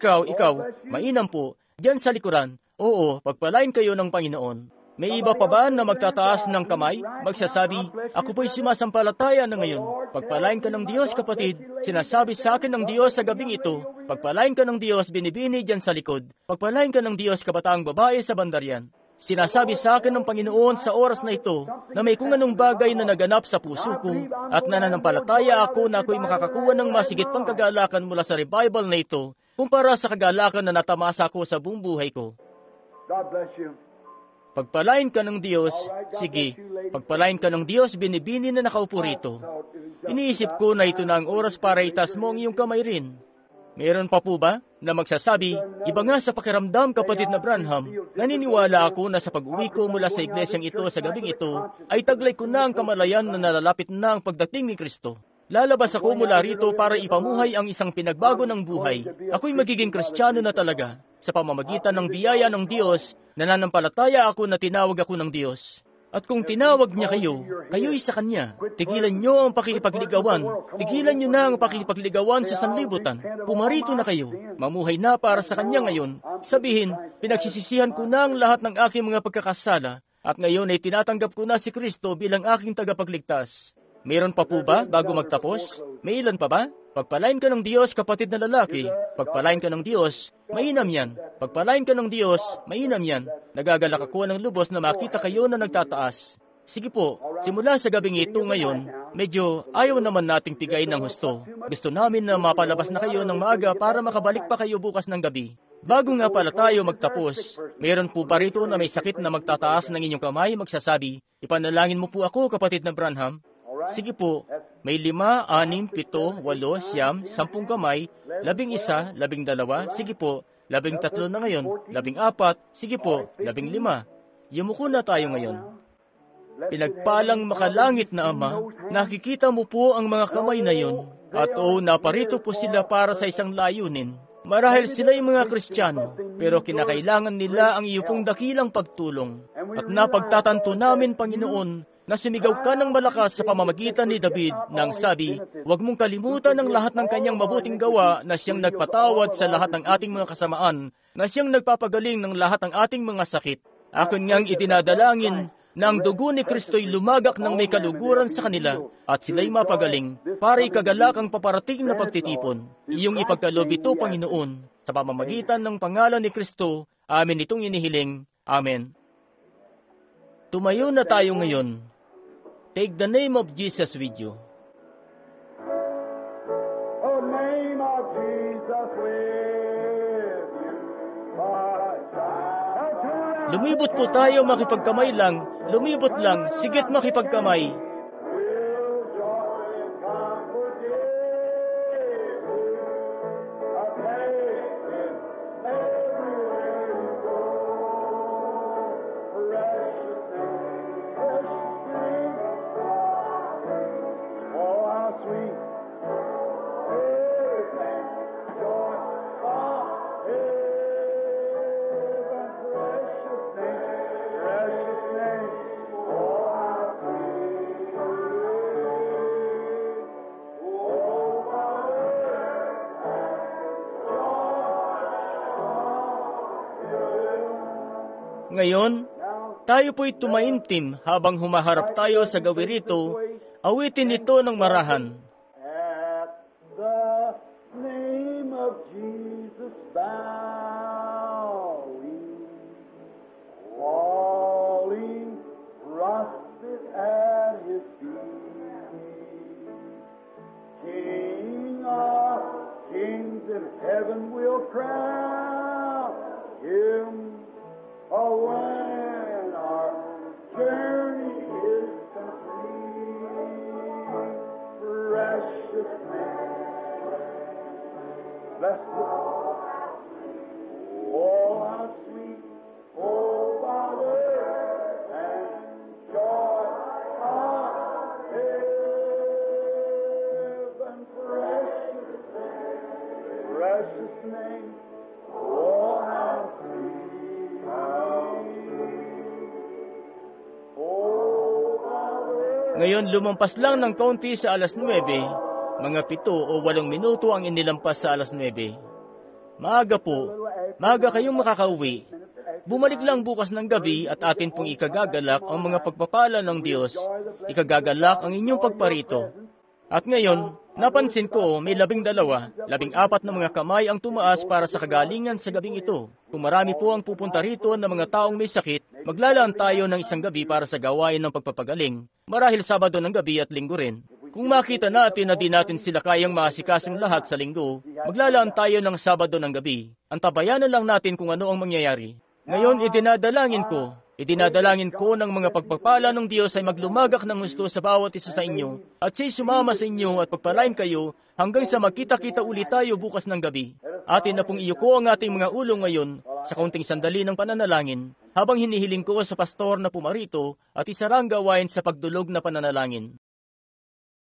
mainam po, diyan sa likuran. Oo, pagpalain kayo ng Panginoon. May iba pa ba na magtataas ng kamay? Magsasabi, ako po'y sumasampalataya na ngayon. Pagpalain ka ng Diyos, kapatid. Sinasabi sa akin ng Diyos sa gabing ito. Pagpalain ka ng Diyos, binibini diyan sa likod. Pagpalain ka ng Diyos, kabataang babae sa bandaryan. Sinasabi sa akin ng Panginoon sa oras na ito na may kung anong bagay na naganap sa puso ko at nananampalataya ako na ako'y makakakuha ng masigit pang kagalakan mula sa revival na ito kumpara sa kagalakan na natamasa ko sa buong buhay ko. God bless you. Pagpalain ka ng Diyos, sige, pagpalain ka ng Diyos, binibini na nakaupo rito. Iniisip ko na ito na ang oras para itaas mo ang iyong kamay rin. Meron pa po ba na magsasabi, iba nga sa pakiramdam, kapatid na Branham, naniniwala ako na sa pag-uwi ko mula sa iglesyang ito sa gabing ito, ay taglay ko na ang kamalayan na nalalapit na ang pagdating ni Kristo. Lalabas ako mula rito para ipamuhay ang isang pinagbago ng buhay. Ako'y magiging Kristiyano na talaga. Sa pamamagitan ng biyaya ng Diyos, nananampalataya ako na tinawag ako ng Diyos. At kung tinawag niya kayo, kayo'y sa Kanya. Tigilan niyo ang pakikipagligawan. Tigilan niyo na ang pakikipagligawan sa sanlibutan. Pumarito na kayo. Mamuhay na para sa Kanya ngayon. Sabihin, pinagsisisihan ko na ang lahat ng aking mga pagkakasala. At ngayon ay tinatanggap ko na si Kristo bilang aking tagapagligtas. Meron pa po ba bago magtapos? May ilan pa ba? Pagpalain ka ng Diyos, kapatid na lalaki. Pagpalain ka ng Diyos, mainam yan. Pagpalain ka ng Diyos, mainam yan. Nagagalak ako ng lubos na makita kayo na nagtataas. Sige po, simula sa gabing ito ngayon, medyo ayaw naman nating pigayin ng husto. Gusto namin na mapalabas na kayo ng maaga para makabalik pa kayo bukas ng gabi. Bago nga pala tayo magtapos, meron po ba rito na may sakit na magtataas ng inyong kamay magsasabi, ipanalangin mo po ako, kapatid na Branham? Sige po, may 5, 6, 7, 8, 9, 10 kamay, 11, 12, sige po, 13 na ngayon, 14, sige po, 15. Yumuko na tayo ngayon. Pinagpalang makalangit na Ama, nakikita mo po ang mga kamay na yon. At naparito po sila para sa isang layunin. Marahil sila ay mga Kristiyano, pero kinakailangan nila ang iyo pong dakilang pagtulong. At napagtatanto namin, Panginoon, na sumigaw ka ng malakas sa pamamagitan ni David nang sabi, huwag mong kalimutan ang lahat ng kanyang mabuting gawa na siyang nagpatawad sa lahat ng ating mga kasamaan, na siyang nagpapagaling ng lahat ng ating mga sakit. Akin ngang itinadalangin na ang dugo ni Kristo'y lumagak ng may kaluguran sa kanila at sila'y mapagaling para ikagalak ang paparating na pagtitipon. Iyong ipagkaloob ito, Panginoon, sa pamamagitan ng pangalan ni Kristo, amin itong inihiling. Amen. Tumayo na tayo ngayon. Take the name of Jesus with you. Oh, name of Jesus with you. Lumibot po tayo, makipagkamay lang. Lumibot lang, sigit makipagkamay. Ngayon, tayo po'y tumaimtim habang humaharap tayo sa gawirito, awitin ito ng marahan. At the name of Jesus bowing, falling, prostrate at His feet, King of kings in heaven will crown Him. Oh, when our journey precious name. Oh, how sweet, how sweet. Oh, how Ngayon lumampas lang ng kaunti sa alas 9, mga 7 o 8 minuto ang inilampas sa alas 9. Maaga po, maaga kayong makakauwi. Bumalik lang bukas ng gabi at atin pong ikagagalak ang mga pagpapala ng Diyos. Ikagagalak ang inyong pagparito. At ngayon, napansin ko may 12, 14 na mga kamay ang tumaas para sa kagalingan sa gabing ito. Kung marami po ang pupunta rito ng mga taong may sakit, maglalaan tayo ng isang gabi para sa gawain ng pagpapagaling. Marahil Sabado ng gabi at Linggo rin. Kung makita natin na di natin sila kayang maasikasing lahat sa Linggo, maglalaan tayo ng Sabado ng gabi. Antabayanan lang natin kung ano ang mangyayari. Ngayon, idinadalangin ko ng mga pagpapala ng Diyos ay maglumagak ng gusto sa bawat isa sa inyo at siya'y sumama sa inyo at pagpalain kayo hanggang sa magkita-kita ulit tayo bukas ng gabi. Atin na pong iyuko ang ating mga ulo ngayon sa kaunting sandali ng pananalangin habang hinihiling ko sa pastor na pumarito at isarang gawain sa pagdulog na pananalangin.